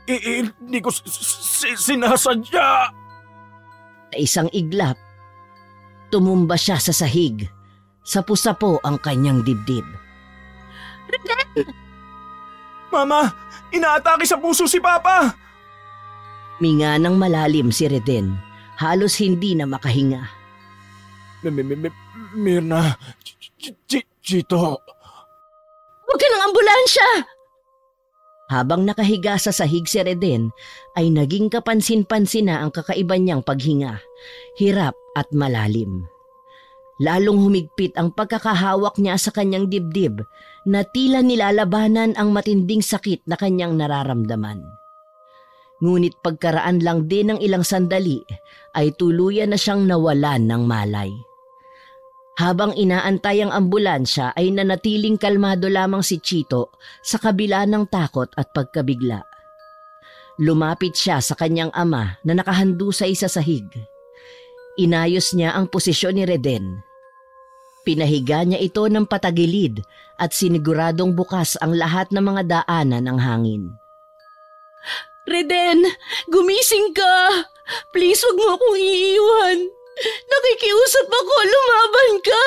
Hindi ko sinasadya! Sa isang iglap, tumumba siya sa sahig. Sapu-sapo ang kanyang dibdib. Reden! Mama, inaatake sa puso si Papa! Minga ng malalim si Reden, halos hindi na makahinga. Myrna, Chito. Huwag ka ng ambulansya! Habang nakahiga sa sahig si Reden, ay naging kapansin-pansin na ang kakaiba niyang paghinga, hirap at malalim. Lalong humigpit ang pagkakahawak niya sa kanyang dibdib na tila nilalabanan ang matinding sakit na kanyang nararamdaman. Ngunit pagkaraan lang din ng ilang sandali ay tuluyan na siyang nawalan ng malay. Habang inaantay ang ambulansya ay nanatiling kalmado lamang si Chito sa kabila ng takot at pagkabigla. Lumapit siya sa kanyang ama na nakahandusay sa sahig. Inayos niya ang posisyon ni Reden. Pinahiga niya ito ng patagilid at siniguradong bukas ang lahat ng mga daanan ng hangin. Reden, gumising ka! Please, wag mo akong iiwan! Nakikiusap ako, lumaban ka!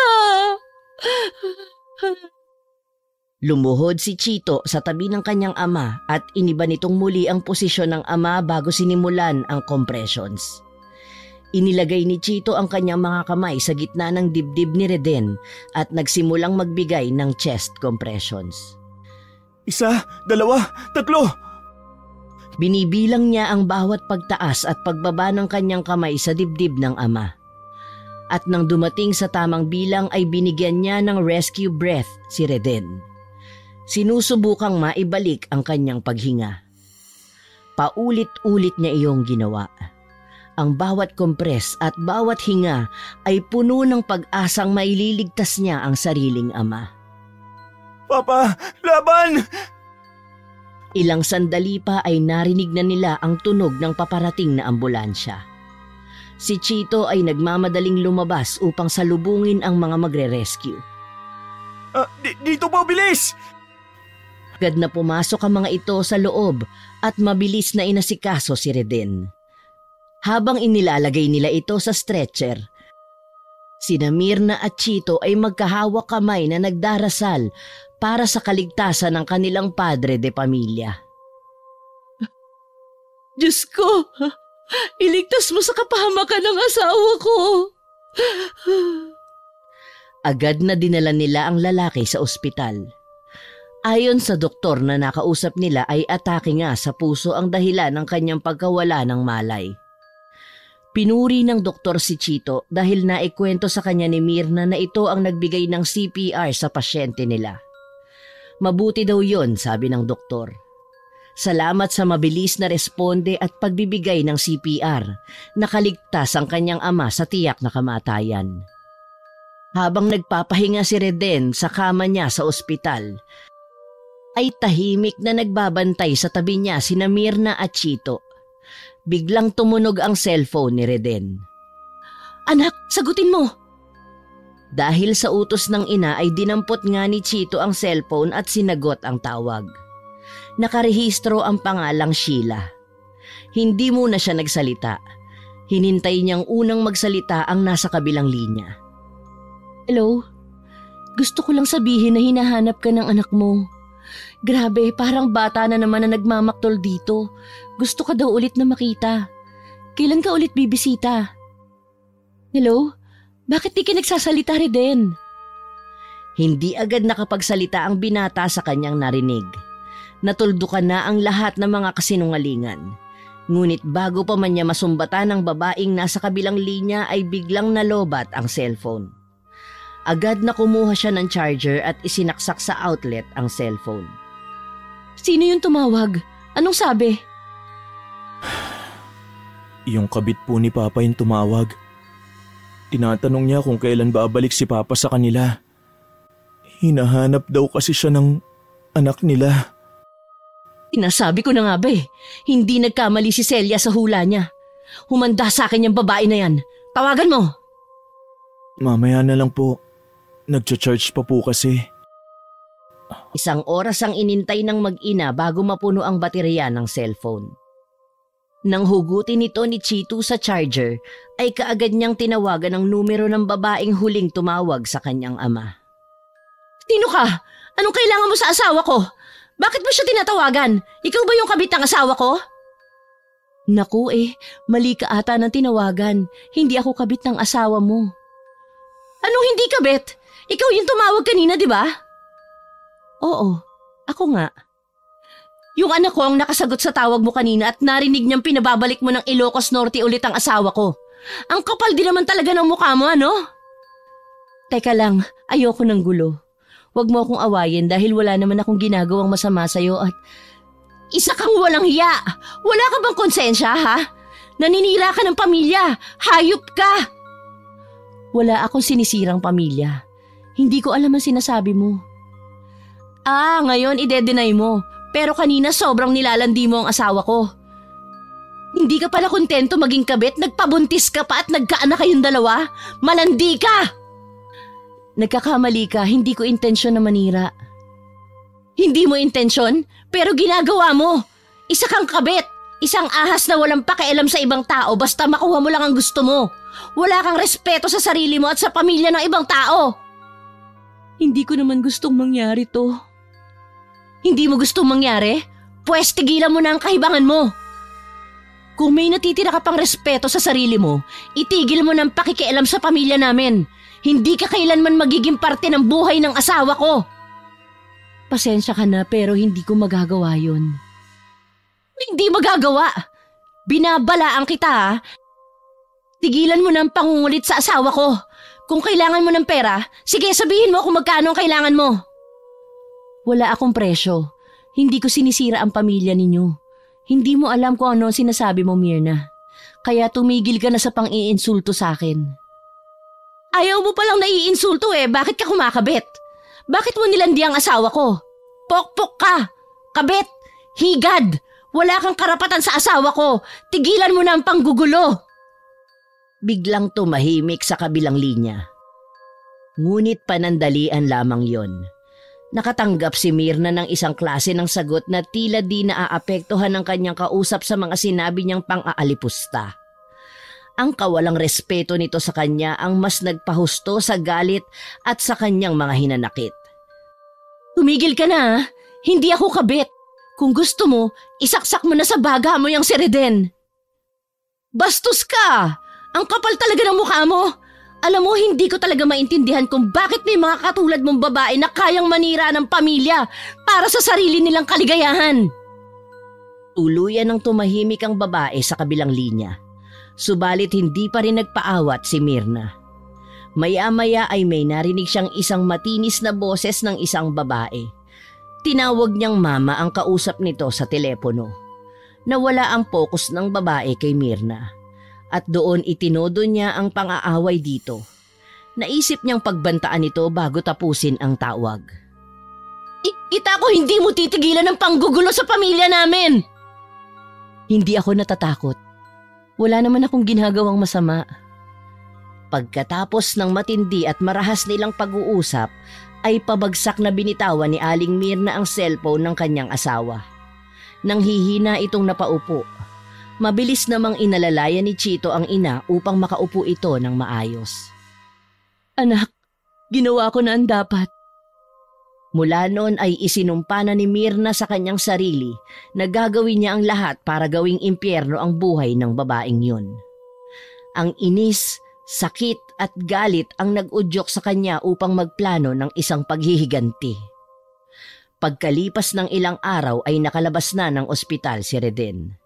Lumuhod si Chito sa tabi ng kanyang ama at iniba nitong muli ang posisyon ng ama bago sinimulan ang compressions. Inilagay ni Chito ang kanyang mga kamay sa gitna ng dibdib ni Reden at nagsimulang magbigay ng chest compressions. 1, 2, 3. Binibilang niya ang bawat pagtaas at pagbaba ng kanyang kamay sa dibdib ng ama. At nang dumating sa tamang bilang ay binigyan niya ng rescue breath si Reden. Sinusubukang maibalik ang kanyang paghinga. Paulit-ulit niya iyong ginawa. Ang bawat kompres at bawat hinga ay puno ng pag-asang maililigtas niya ang sariling ama. Papa, laban! Ilang sandali pa ay narinig na nila ang tunog ng paparating na ambulansya. Si Chito ay nagmamadaling lumabas upang salubungin ang mga magre-rescue. Dito po, bilis! Agad na pumasok ang mga ito sa loob at mabilis na inasikaso si Reden. Habang inilalagay nila ito sa stretcher, Sina Mirna at Chito ay magkahawak kamay na nagdarasal para sa kaligtasan ng kanilang padre de pamilya. Diyos ko, iligtas mo sa kapahamakan ng asawa ko. Agad na dinala nila ang lalaki sa ospital. Ayon sa doktor na nakausap nila ay atake nga sa puso ang dahilan ng kanyang pagkawala ng malay. Pinuri ng doktor si Chito dahil naikwento sa kanya ni Mirna na ito ang nagbigay ng CPR sa pasyente nila. Mabuti daw yon, sabi ng doktor. Salamat sa mabilis na responde at pagbibigay ng CPR, nakaligtas ang kanyang ama sa tiyak na kamatayan. Habang nagpapahinga si Reden sa kama niya sa ospital, ay tahimik na nagbabantay sa tabi niya sina Mirna at Chito. Biglang tumunog ang cellphone ni Reden. Anak, sagutin mo! Dahil sa utos ng ina ay dinampot nga ni Chito ang cellphone at sinagot ang tawag. Nakarehistro ang pangalang Sheila. Hindi muna siya nagsalita. Hinintay niyang unang magsalita ang nasa kabilang linya. Hello? Gusto ko lang sabihin na hinahanap ka ng anak mo. Grabe, parang bata na naman na nagmamaktol dito. Gusto ka daw ulit na makita. Kailan ka ulit bibisita? Hello? Bakit di ka nagsasalita Reden? Hindi agad nakapagsalita ang binata sa kanyang narinig. Natuldukan na ang lahat ng mga kasinungalingan. Ngunit bago pa man niya masumbatan ng babaeng nasa kabilang linya ay biglang nalobat ang cellphone. Agad na kumuha siya ng charger at isinaksak sa outlet ang cellphone. Sino yung tumawag? Anong sabi? Yung kabit po ni Papa yung tumawag. Tinatanong niya kung kailan babalik si Papa sa kanila. Hinahanap daw kasi siya ng anak nila. Sinasabi ko na nga ba hindi nagkamali si Celia sa hula niya. Humanda sa akin yung babae na yan. Tawagan mo! Mamaya na lang po. Nagcha-charge pa po kasi. Isang oras ang inintay ng mag-ina bago mapuno ang baterya ng cellphone. Nang hugutin nito ni Chito sa charger, ay kaagad niyang tinawagan ang numero ng babaeng huling tumawag sa kanyang ama. Sino ka? Anong kailangan mo sa asawa ko? Bakit mo siya tinatawagan? Ikaw ba yung kabit ng asawa ko? Naku mali ka ata ng tinawagan. Hindi ako kabit ng asawa mo. Anong hindi kabit? Ikaw yung tumawag kanina, di ba? Oo, ako nga. Yung anak ko ang nakasagot sa tawag mo kanina at narinig niyang pinababalik mo ng Ilocos Norte ulit ang asawa ko. Ang kapal din naman talaga ng mukha mo, ano? Teka lang, ayoko ng gulo. Huwag mo akong awayin dahil wala naman akong ginagawang masama sa'yo at... Isa kang walang hiya! Wala ka bang konsensya, ha? Naninira ka ng pamilya! Hayop ka! Wala akong sinisirang pamilya. Hindi ko alam ang sinasabi mo. Ngayon ide-deny mo. Pero kanina sobrang nilalandi mo ang asawa ko. Hindi ka pala kontento maging kabit, nagpabuntis ka pa at nagkaanak kayong dalawa? Malandi ka! Nagkakamali ka, hindi ko intensyon na manira. Hindi mo intensyon, pero ginagawa mo. Isa kang kabit, isang ahas na walang pakialam sa ibang tao basta makuha mo lang ang gusto mo. Wala kang respeto sa sarili mo at sa pamilya ng ibang tao. Hindi ko naman gustong mangyari to. Hindi mo gustong mangyari? Pwes tigilan mo na ang kahibangan mo. Kung may natitira ka pang respeto sa sarili mo, itigil mo ng pakikialam sa pamilya namin. Hindi ka kailanman magiging parte ng buhay ng asawa ko. Pasensya ka na pero hindi ko magagawa yun. Hindi magagawa. Binabalaan kita ha. Tigilan mo ng pangungulit sa asawa ko. Kung kailangan mo ng pera, sige sabihin mo kung magkano ang kailangan mo. Wala akong presyo. Hindi ko sinisira ang pamilya ninyo. Hindi mo alam kung ano sinasabi mo, Mirna. Kaya tumigil ka na sa pang-iinsulto sa akin. Ayaw mo palang naiinsulto bakit ka kumakabit? Bakit mo nilandi ang asawa ko? Pokpok ka! Kabit! Higad! Wala kang karapatan sa asawa ko! Tigilan mo na ang panggugulo! Biglang tumahimik sa kabilang linya. Ngunit panandalian lamang yon. Nakatanggap si Mirna ng isang klase ng sagot na tila di naaapektuhan ng kanyang kausap sa mga sinabi niyang pang-aalipusta. Ang kawalang respeto nito sa kanya ang mas nagpahusto sa galit at sa kanyang mga hinanakit. Tumigil ka na, ha? Hindi ako kabit. Kung gusto mo, isaksak mo na sa baga mo yung si Reden. Bastos ka! Ang kapal talaga ng mukha mo. Alam mo, hindi ko talaga maintindihan kung bakit may mga katulad mong babae na kayang manira ng pamilya para sa sarili nilang kaligayahan. Tuluyan ng tumahimik ang babae sa kabilang linya. Subalit hindi pa rin nagpaawat si Myrna. Maya-maya ay may narinig siyang isang matinis na boses ng isang babae. Tinawag niyang mama ang kausap nito sa telepono. Nawala ang focus ng babae kay Myrna. At doon itinodo niya ang pang-aaway dito. Naisip niyang pagbantaan ito bago tapusin ang tawag. Kita ko hindi mo titigilan ng panggugulo sa pamilya namin! Hindi ako natatakot. Wala naman akong ginagawang masama. Pagkatapos ng matindi at marahas nilang pag-uusap, ay pabagsak na binitawan ni Aling Myrna ang cellphone ng kanyang asawa. Nang hihina itong napaupo, mabilis namang inalalaya ni Chito ang ina upang makaupo ito ng maayos. Anak, ginawa ko na ang dapat. Mula noon ay isinumpa na ni Myrna sa kanyang sarili na gagawin niya ang lahat para gawing impyerno ang buhay ng babaeng yun. Ang inis, sakit at galit ang nag-udyok sa kanya upang magplano ng isang paghihiganti. Pagkalipas ng ilang araw ay nakalabas na ng ospital si Reden.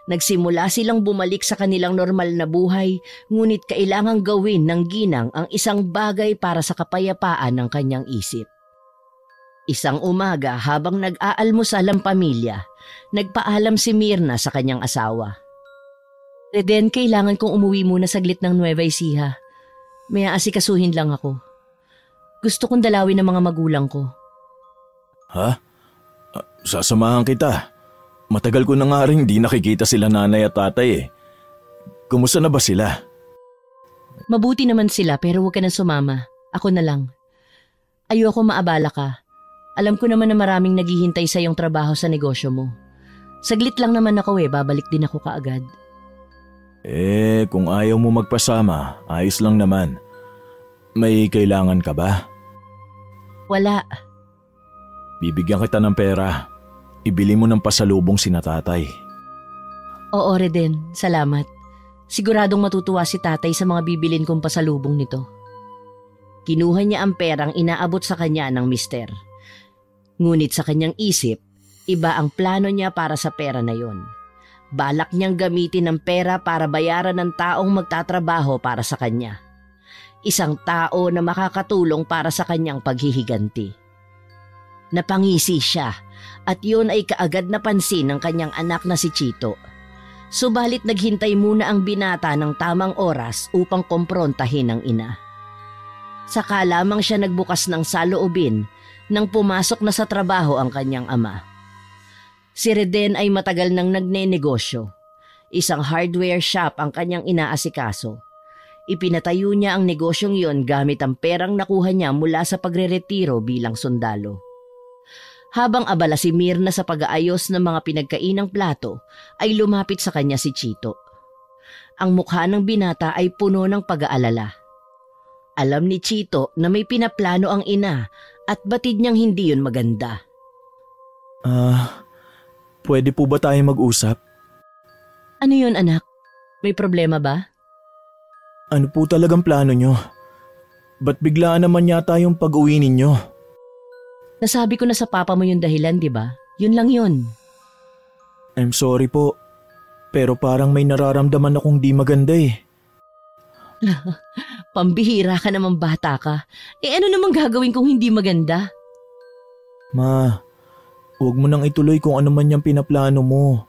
Nagsimula silang bumalik sa kanilang normal na buhay, ngunit kailangang gawin ng ginang ang isang bagay para sa kapayapaan ng kanyang isip. Isang umaga habang nag-aalmusal ang pamilya, nagpaalam si Myrna sa kanyang asawa. Reden, kailangan kong umuwi muna saglit ng Nueva Ecija. May aasikasuhin lang ako. Gusto kong dalawin ng mga magulang ko. Ha? Sasamahan kita. Matagal ko na nga rin di nakikita sila nanay at tatay eh. Kumusta na ba sila? Mabuti naman sila pero huwag ka nang sumama. Ako na lang. Ayoko maabala ka. Alam ko naman na maraming naghihintay sa iyong trabaho sa negosyo mo. Saglit lang naman ako babalik din ako kaagad. Kung ayaw mo magpasama, ayos lang naman. May kailangan ka ba? Wala. Bibigyan kita ng pera. Ibili mo ng pasalubong sina tatay. Oo, Reden. Salamat. Siguradong matutuwa si tatay sa mga bibilin kong pasalubong nito. Kinuha niya ang perang inaabot sa kanya ng mister. Ngunit sa kanyang isip, iba ang plano niya para sa pera na yon. Balak niyang gamitin ang pera para bayaran ng taong magtatrabaho para sa kanya. Isang tao na makakatulong para sa kanyang paghihiganti. Napangisi siya at yun ay kaagad napansin ng kanyang anak na si Chito. Subalit naghintay muna ang binata ng tamang oras upang komprontahin ang ina. Saka lamang siya nagbukas ng saloobin nang pumasok na sa trabaho ang kanyang ama. Si Reden ay matagal nang nagnenegosyo. Isang hardware shop ang kanyang inaasikaso. Ipinatayo niya ang negosyong yon gamit ang perang nakuha niya mula sa pagreretiro bilang sundalo. Habang abala si Myrna sa pag-aayos ng mga pinagkainang plato, ay lumapit sa kanya si Chito. Ang mukha ng binata ay puno ng pag-aalala. Alam ni Chito na may pinaplano ang ina at batid niyang hindi yun maganda. Pwede po ba tayo mag-usap? Ano yun, anak? May problema ba? Ano po talagang plano nyo? Ba't biglaan naman yata yung pag-uwi ninyo? Nasabi ko na sa papa mo yung dahilan, di ba? Yun lang yun. I'm sorry po, pero parang may nararamdaman akong di maganda eh. Pambihira ka naman, bata ka. Ano namang gagawin kung hindi maganda? Ma, huwag mo nang ituloy kung ano man yung pinaplano mo.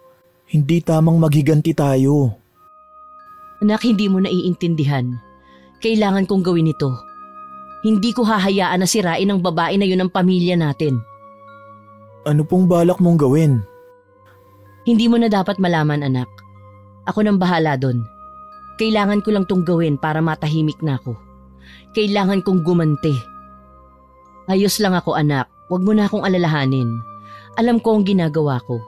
Hindi tamang maghiganti tayo. Anak, hindi mo naiintindihan. Kailangan kong gawin ito. Hindi ko hahayaan na sirain ng babae na yun ang pamilya natin. Ano pong balak mong gawin? Hindi mo na dapat malaman, anak. Ako nang bahala doon. Kailangan ko lang tong gawin para matahimik na ako. Kailangan kong gumanti. Ayos lang ako, anak. Huwag mo na akong alalahanin. Alam ko ang ginagawa ko.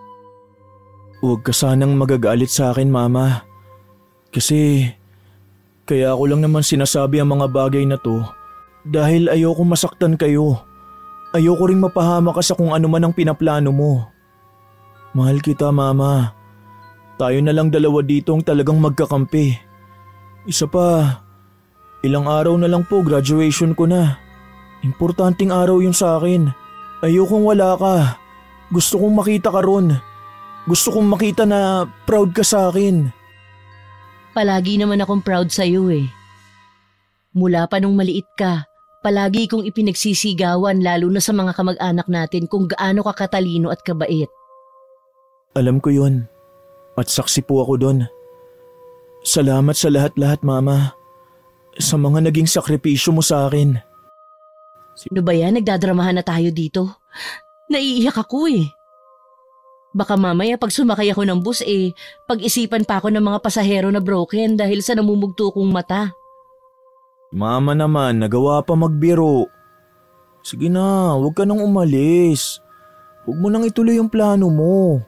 Huwag ka sanang magagalit sa akin, Mama. Kasi Kaya ako lang naman sinasabi ang mga bagay na to dahil ayoko masaktan kayo. Ayoko ring mapahama ka sa kung ano man ang pinaplano mo. Mahal kita, Mama. Tayo na lang dalawa dito ang talagang magkakampi. Isa pa, ilang araw na lang po graduation ko na. Importanteng araw yun sa akin. Ayokong wala ka. Gusto kong makita ka ron. Gusto kong makita na proud ka sa akin. Palagi naman akong proud sa'yo eh. Mula pa nung maliit ka, palagi kong ipinagsisigawan lalo na sa mga kamag-anak natin kung gaano ka katalino at kabait. Alam ko yun. At saksi po ako doon. Salamat sa lahat-lahat, Mama. Sa mga naging sakripisyo mo sa akin. Ano ba yan? Nagdadramahan na tayo dito. Naiiyak ako eh. Baka mamaya pag sumakay ako ng bus pag-isipan pa ako ng mga pasahero na broken dahil sa namumugto kong mata. Mama naman, nagawa pa magbiro. Sige na, huwag ka nang umalis. Huwag mo nang ituloy yung plano mo.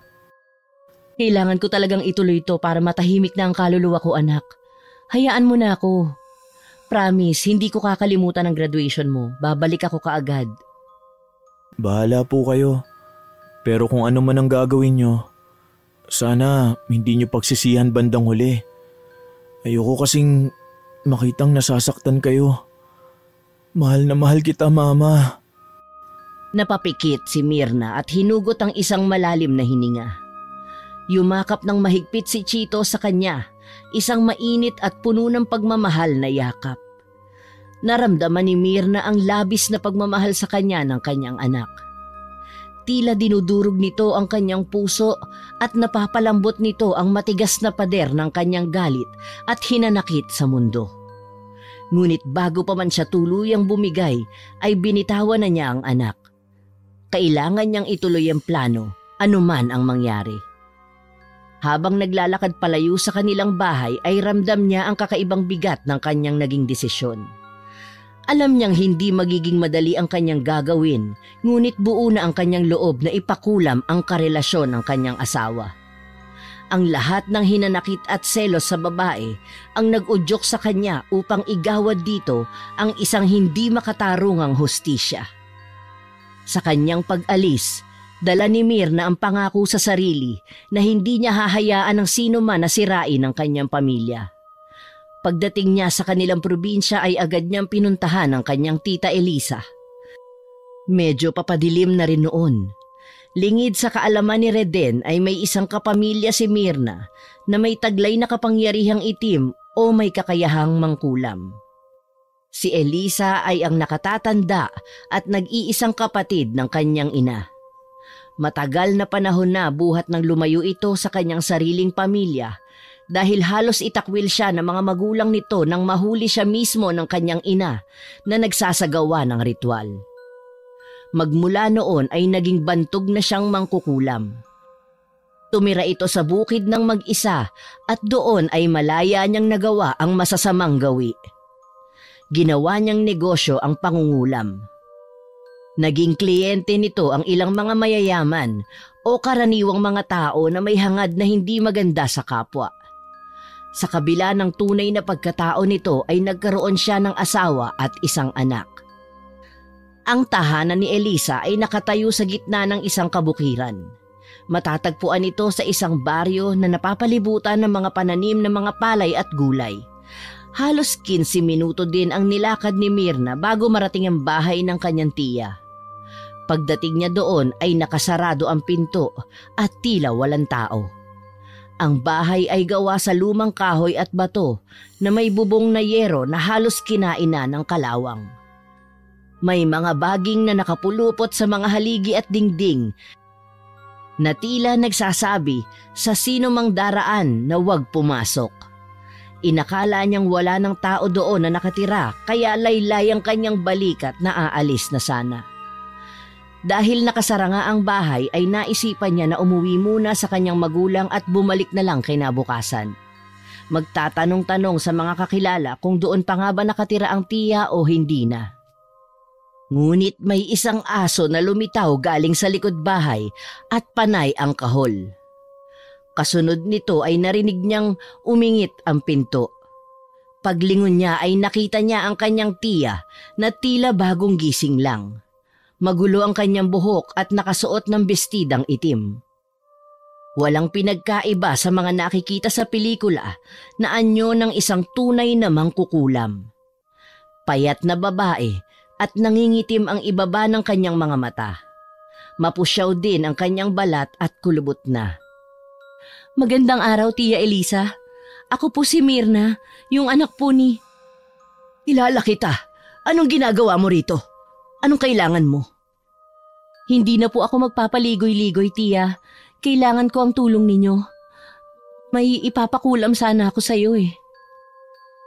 Kailangan ko talagang ituloy ito para matahimik na ang kaluluwa ko, anak. Hayaan mo na ako. Promise, hindi ko kakalimutan ang graduation mo. Babalik ako kaagad. Bahala po kayo. Pero kung ano man ang gagawin nyo, sana hindi nyo pagsisihan bandang huli. Ayoko kasing makitang nasasaktan kayo. Mahal na mahal kita, Mama. Napapikit si Myrna at hinugot ang isang malalim na hininga. Yumakap ng mahigpit si Chito sa kanya, isang mainit at puno ng pagmamahal na yakap. Naramdaman ni Myrna ang labis na pagmamahal sa kanya ng kanyang anak. Tila dinudurog nito ang kanyang puso at napapalambot nito ang matigas na pader ng kanyang galit at hinanakit sa mundo. Ngunit bago pa man siya tuluyang bumigay ay binitawan na niya ang anak. Kailangan niyang ituloy ang plano, anuman ang mangyari. Habang naglalakad palayo sa kanilang bahay ay ramdam niya ang kakaibang bigat ng kanyang naging desisyon. Alam niyang hindi magiging madali ang kanyang gagawin, ngunit buo na ang kanyang loob na ipakulam ang karelasyon ng kanyang asawa. Ang lahat ng hinanakit at selos sa babae ang nag-udyok sa kanya upang igawad dito ang isang hindi makatarungang hustisya. Sa kanyang pag-alis, dala ni Myrna ang pangako sa sarili na hindi niya hahayaan ng sino man na sirain ang kanyang pamilya. Pagdating niya sa kanilang probinsya ay agad niyang pinuntahan ang kanyang tita Elisa. Medyo papadilim na rin noon. Lingid sa kaalaman ni Reden ay may isang kapamilya si Myrna na may taglay na kapangyarihang itim o may kakayahang mangkulam. Si Elisa ay ang nakatatanda at nag-iisang kapatid ng kanyang ina. Matagal na panahon na buhat nang lumayo ito sa kanyang sariling pamilya dahil halos itakwil siya ng mga magulang nito nang mahuli siya mismo ng kanyang ina na nagsasagawa ng ritual. Magmula noon ay naging bantog na siyang mangkukulam. Tumira ito sa bukid ng mag-isa at doon ay malaya niyang nagawa ang masasamang gawi. Ginawa niyang negosyo ang pangungulam. Naging kliyente nito ang ilang mga mayayaman o karaniwang mga tao na may hangad na hindi maganda sa kapwa. Sa kabila ng tunay na pagkatao nito ay nagkaroon siya ng asawa at isang anak. Ang tahanan ni Elisa ay nakatayo sa gitna ng isang kabukiran. Matatagpuan ito sa isang baryo na napapalibutan ng mga pananim ng mga palay at gulay. Halos 15 minuto din ang nilakad ni Myrna bago marating ang bahay ng kanyang tiya. Pagdating niya doon ay nakasarado ang pinto at tila walang tao. Ang bahay ay gawa sa lumang kahoy at bato na may bubong na yero na halos kinain na ng kalawang. May mga baging na nakapulupot sa mga haligi at dingding na tila nagsasabi sa sino mang daraan na huwag pumasok. Inakala niyang wala ng tao doon na nakatira kaya laylay ang kanyang balikat na aalis na sana. Dahil nakasara nga ang bahay ay naisipan niya na umuwi muna sa kanyang magulang at bumalik na lang kinabukasan. Magtatanong-tanong sa mga kakilala kung doon pa nga ba nakatira ang tiya o hindi na. Ngunit may isang aso na lumitaw galing sa likod bahay at panay ang kahol. Kasunod nito ay narinig niyang umingit ang pinto. Paglingon niya ay nakita niya ang kanyang tiya na tila bagong gising lang. Magulo ang kanyang buhok at nakasuot ng bestidang itim. Walang pinagkaiba sa mga nakikita sa pelikula na anyo ng isang tunay na mangkukulam. Payat na babae at nangingitim ang ibaba ng kanyang mga mata. Mapusyaw din ang kanyang balat at kulubot na. Magandang araw, Tia Elisa. Ako po si Myrna, yung anak po ni... Kilala kita. Anong ginagawa mo rito? Anong kailangan mo? Hindi na po ako magpapaligoy-ligoy, Tia. Kailangan ko ang tulong ninyo. May ipapakulam sana ako sa iyo eh.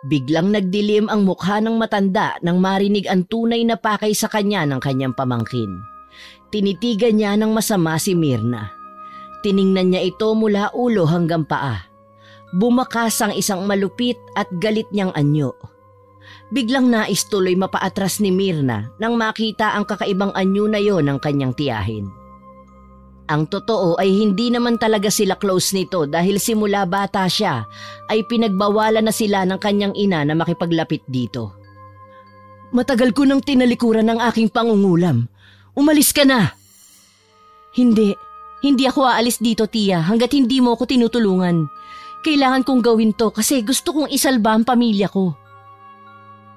Biglang nagdilim ang mukha ng matanda nang marinig ang tunay na pakay sa kanya ng kanyang pamangkin. Tinitigan niya ng masama si Myrna. Tiningnan niya ito mula ulo hanggang paa. Bumakas ang isang malupit at galit niyang anyo. Biglang nais tuloy mapaatras ni Myrna nang makita ang kakaibang anyo na yon ng kanyang tiyahin. Ang totoo ay hindi naman talaga sila close nito dahil simula bata siya ay pinagbawalan na sila ng kanyang ina na makipaglapit dito. Matagal ko nang tinalikuran ng aking pangungulam. Umalis ka na! Hindi ako aalis dito, Tia, hanggat hindi mo ako tinutulungan. Kailangan kong gawin to kasi gusto kong isalba ang pamilya ko.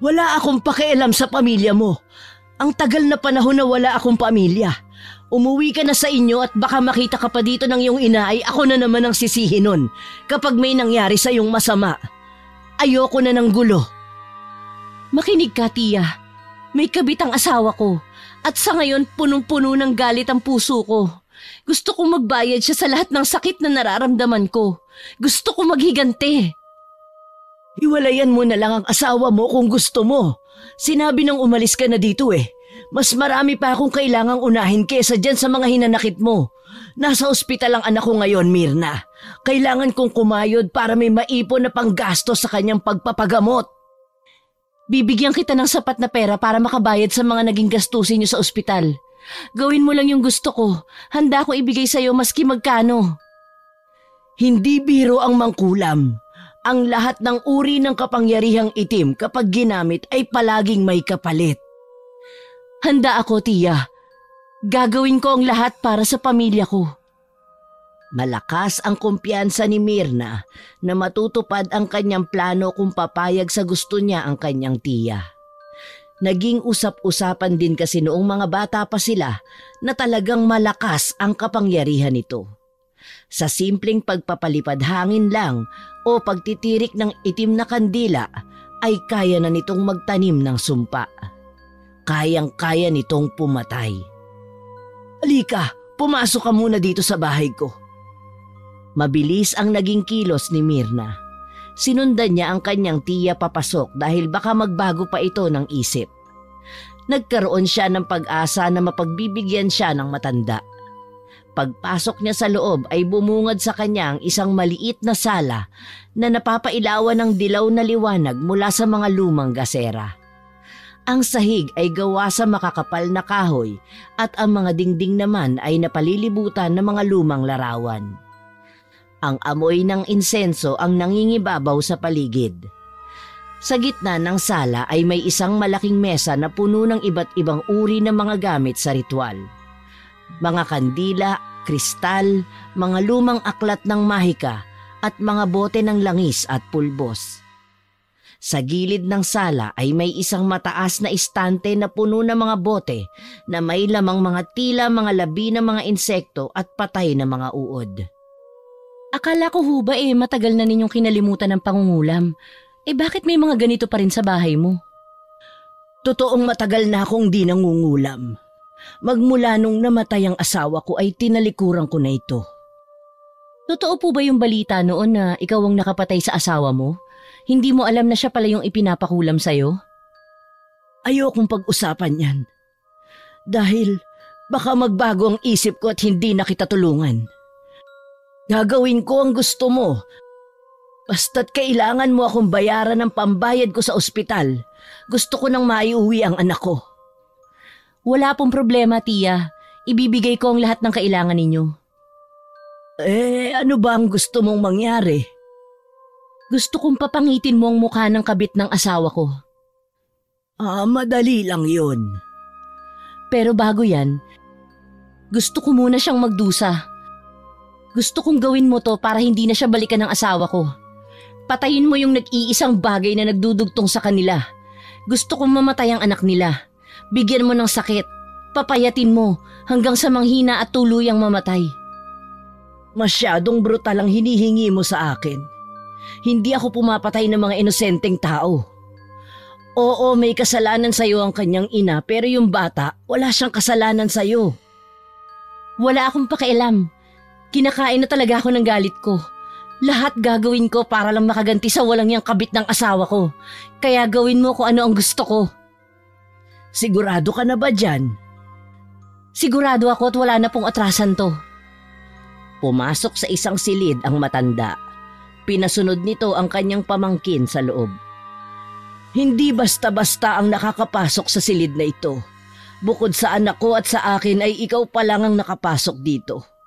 Wala akong pakialam sa pamilya mo. Ang tagal na panahon na wala akong pamilya. Umuwi ka na sa inyo at baka makita ka pa dito ng iyong ina ay ako na naman ang sisihin nun kapag may nangyari sa iyong masama. Ayoko na ng gulo. Makinig ka, Tia. May kabit ang asawa ko at sa ngayon punong-puno ng galit ang puso ko. Gusto kong magbayad siya sa lahat ng sakit na nararamdaman ko. Gusto kong maghiganti. Hiwalayan mo na lang ang asawa mo kung gusto mo. Sinabi nang umalis ka na dito eh. Mas marami pa akong kailangang unahin kesa dyan sa mga hinanakit mo. Nasa ospital ang anak ko ngayon, Myrna. Kailangan kong kumayod para may maipon na panggastos sa kanyang pagpapagamot. Bibigyan kita ng sapat na pera para makabayad sa mga naging gastusin niyo sa ospital. Gawin mo lang yung gusto ko. Handa akong ibigay sa'yo maski magkano. Hindi biro ang mangkulam. Ang lahat ng uri ng kapangyarihang itim kapag ginamit ay palaging may kapalit. Handa ako, Tia. Gagawin ko ang lahat para sa pamilya ko. Malakas ang kumpiyansa ni Myrna na matutupad ang kanyang plano kung papayag sa gusto niya ang kanyang tiya. Naging usap-usapan din kasi noong mga bata pa sila na talagang malakas ang kapangyarihan nito. Sa simpleng pagpapalipad hangin lang o pagtitirik ng itim na kandila ay kaya na nitong magtanim ng sumpa. Kayang-kaya nitong pumatay. Halika, pumasok ka muna dito sa bahay ko. Mabilis ang naging kilos ni Myrna. Sinundan niya ang kanyang tiya papasok dahil baka magbago pa ito ng isip. Nagkaroon siya ng pag-asa na mapagbibigyan siya ng matanda. Pagpasok niya sa loob ay bumungad sa kanya ang isang maliit na sala na napapailawan ng dilaw na liwanag mula sa mga lumang gasera. Ang sahig ay gawa sa makakapal na kahoy at ang mga dingding naman ay napalilibutan ng mga lumang larawan. Ang amoy ng insenso ang nangingibabaw sa paligid. Sa gitna ng sala ay may isang malaking mesa na puno ng iba't ibang uri ng mga gamit sa ritual. Mga kandila, kristal, mga lumang aklat ng mahika at mga bote ng langis at pulbos. Sa gilid ng sala ay may isang mataas na istante na puno ng mga bote na may lamang mga tila, mga labi ng mga insekto at patay na mga uod. Akala ko ho ba matagal na ninyong kinalimutan ng pangungulam. Bakit may mga ganito pa rin sa bahay mo? Totoong matagal na akong di nangungulam. Magmula nung namatay ang asawa ko ay tinalikuran ko na ito. Totoo po ba yung balita noon na ikaw ang nakapatay sa asawa mo? Hindi mo alam na siya pala yung ipinapakulam sa'yo? Ayokong pag-usapan yan. Dahil baka magbago ang isip ko at hindi na kita tulungan. Gagawin ko ang gusto mo. Basta't kailangan mo akong bayaran ng pambayad ko sa ospital. Gusto ko nang maiuwi ang anak ko. Wala pong problema, Tia. Ibibigay ko ang lahat ng kailangan ninyo. Ano ba ang gusto mong mangyari? Gusto kong papangitin mo ang mukha ng kabit ng asawa ko. Madali lang yun. Pero bago yan, gusto ko muna siyang magdusa. Gusto kong gawin mo to para hindi na siya balikan ng asawa ko. Patayin mo yung nag-iisang bagay na nagdudugtong sa kanila. Gusto kong mamatay ang anak nila. Bigyan mo ng sakit. Papayatin mo hanggang sa manghina at tuluyang mamatay. Masyadong brutal ang hinihingi mo sa akin. Hindi ako pumapatay ng mga inosenteng tao. Oo, may kasalanan sa'yo ang kanyang ina, pero yung bata, wala siyang kasalanan sa'yo. Wala akong pakialam. Kinakain na talaga ako ng galit ko. Lahat gagawin ko para lang makaganti sa walang yang kabit ng asawa ko. Kaya gawin mo kung ano ang gusto ko. Sigurado ka na ba dyan? Sigurado ako at wala na pong atrasan to. Pumasok sa isang silid ang matanda. Pinasunod nito ang kanyang pamangkin sa loob. Hindi basta-basta ang nakakapasok sa silid na ito. Bukod sa anak ko at sa akin ay ikaw pa lang ang nakapasok dito.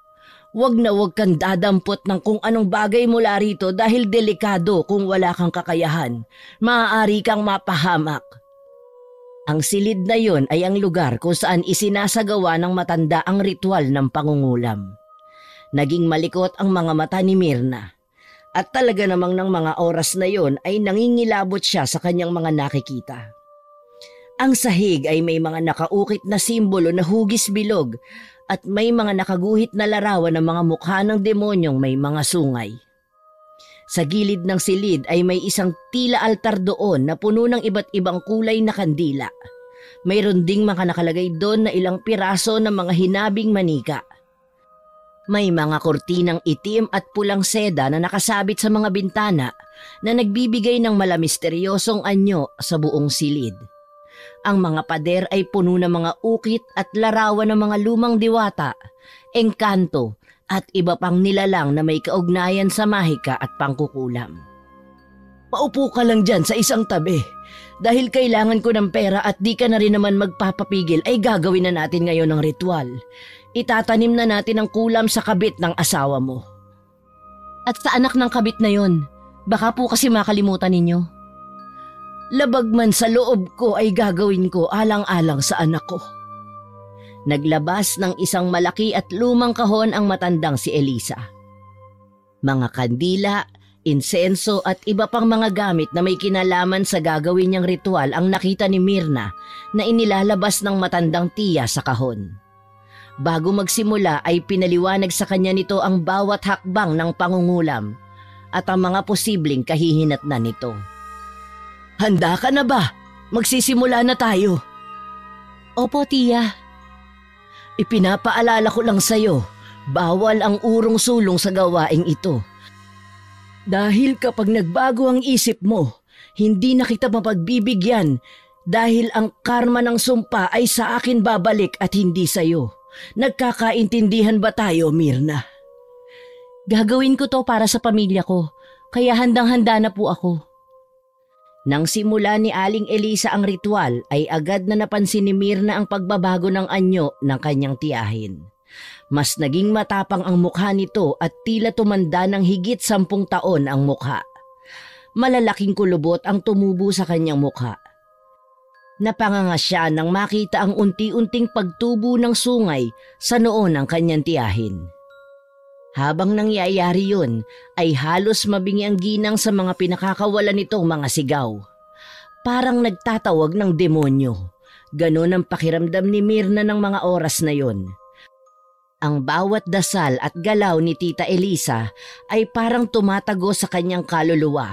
Huwag na huwag kang dadampot ng kung anong bagay mula rito dahil delikado kung wala kang kakayahan. Maaari kang mapahamak. Ang silid na yon ay ang lugar kung saan isinasagawa ng matanda ang ritual ng pangungulam. Naging malikot ang mga mata ni Myrna. At talaga namang ng mga oras na yon ay nangingilabot siya sa kanyang mga nakikita. Ang sahig ay may mga nakaukit na simbolo na hugis bilog at may mga nakaguhit na larawan ng mga mukha ng demonyong may mga sungay. Sa gilid ng silid ay may isang tila altar doon na puno ng iba't ibang kulay na kandila. Mayroon ding mga nakalagay doon na ilang piraso ng mga hinabing manika. May mga kortinang itim at pulang seda na nakasabit sa mga bintana na nagbibigay ng malamisteryosong anyo sa buong silid. Ang mga pader ay puno ng mga ukit at larawan ng mga lumang diwata, engkanto at iba pang nilalang na may kaugnayan sa mahika at pangkukulam. Paupo ka lang dyan sa isang tabi. Dahil kailangan ko ng pera at di ka na rin naman magpapapigil ay gagawin na natin ngayon ang ritual. Itatanim na natin ang kulam sa kabit ng asawa mo. At sa anak ng kabit na yon, baka po kasi makalimutan ninyo. Labag man sa loob ko ay gagawin ko alang-alang sa anak ko. Naglabas ng isang malaki at lumang kahon ang matandang si Elisa. Mga kandila, insenso at iba pang mga gamit na may kinalaman sa gagawin niyang ritual ang nakita ni Myrna na inilalabas ng matandang tiya sa kahon. Bago magsimula ay pinaliwanag sa kanya nito ang bawat hakbang ng pangungulam at ang mga posibleng kahihinatnan nito. Handa ka na ba? Magsisimula na tayo. Opo, tiya. Ipinapaalala ko lang sa'yo, bawal ang urong-sulong sa gawaing ito. Dahil kapag nagbago ang isip mo, hindi na kita mapagbibigyan dahil ang karma ng sumpa ay sa akin babalik at hindi sa'yo. Nagkakaintindihan ba tayo, Myrna? Gagawin ko to para sa pamilya ko, kaya handang-handa na po ako. Nang simula ni Aling Elisa ang ritual ay agad na napansin ni Myrna ang pagbabago ng anyo ng kanyang tiyahin. Mas naging matapang ang mukha nito at tila tumanda ng higit 10 taon ang mukha. Malalaking kulubot ang tumubo sa kanyang mukha. Napanganga siya nang makita ang unti-unting pagtubo ng sungay sa noo ng kanyang tiyahin. Habang nangyayari yun, ay halos mabingi ang ginang sa mga pinakakawalan nitong mga sigaw. Parang nagtatawag ng demonyo. Ganon ang pakiramdam ni Myrna ng mga oras na yon. Ang bawat dasal at galaw ni Tita Elisa ay parang tumatago sa kanyang kaluluwa.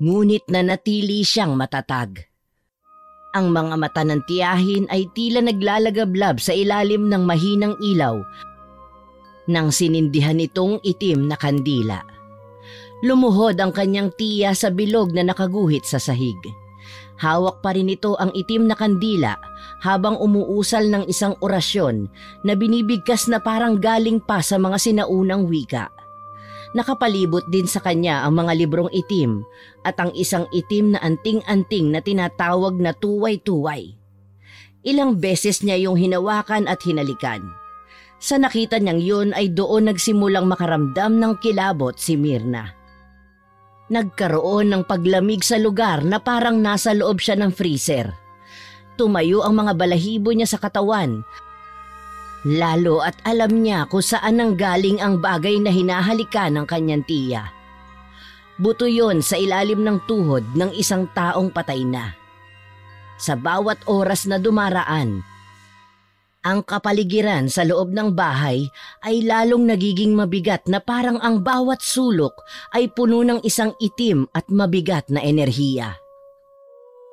Ngunit nanatili siyang matatag. Ang mga mata ng tiyahin ay tila naglalagablab sa ilalim ng mahinang ilaw nang sinindihan itong itim na kandila. Lumuhod ang kanyang tiya sa bilog na nakaguhit sa sahig. Hawak pa rin ito ang itim na kandila habang umuusal ng isang orasyon na binibigkas na parang galing pa sa mga sinaunang wika. Nakapalibot din sa kanya ang mga librong itim at ang isang itim na anting-anting na tinatawag na tuway-tuway. Ilang beses niya yung hinawakan at hinalikan. Sa nakita niyang yun ay doon nagsimulang makaramdam ng kilabot si Myrna. Nagkaroon ng paglamig sa lugar na parang nasa loob siya ng freezer. Tumayo ang mga balahibo niya sa katawan. Lalo at alam niya kung saan nanggaling ang bagay na hinahalikan ng kanyang tiya. Buto yon sa ilalim ng tuhod ng isang taong patay na. Sa bawat oras na dumaraan, ang kapaligiran sa loob ng bahay ay lalong nagiging mabigat na parang ang bawat sulok ay puno ng isang itim at mabigat na enerhiya.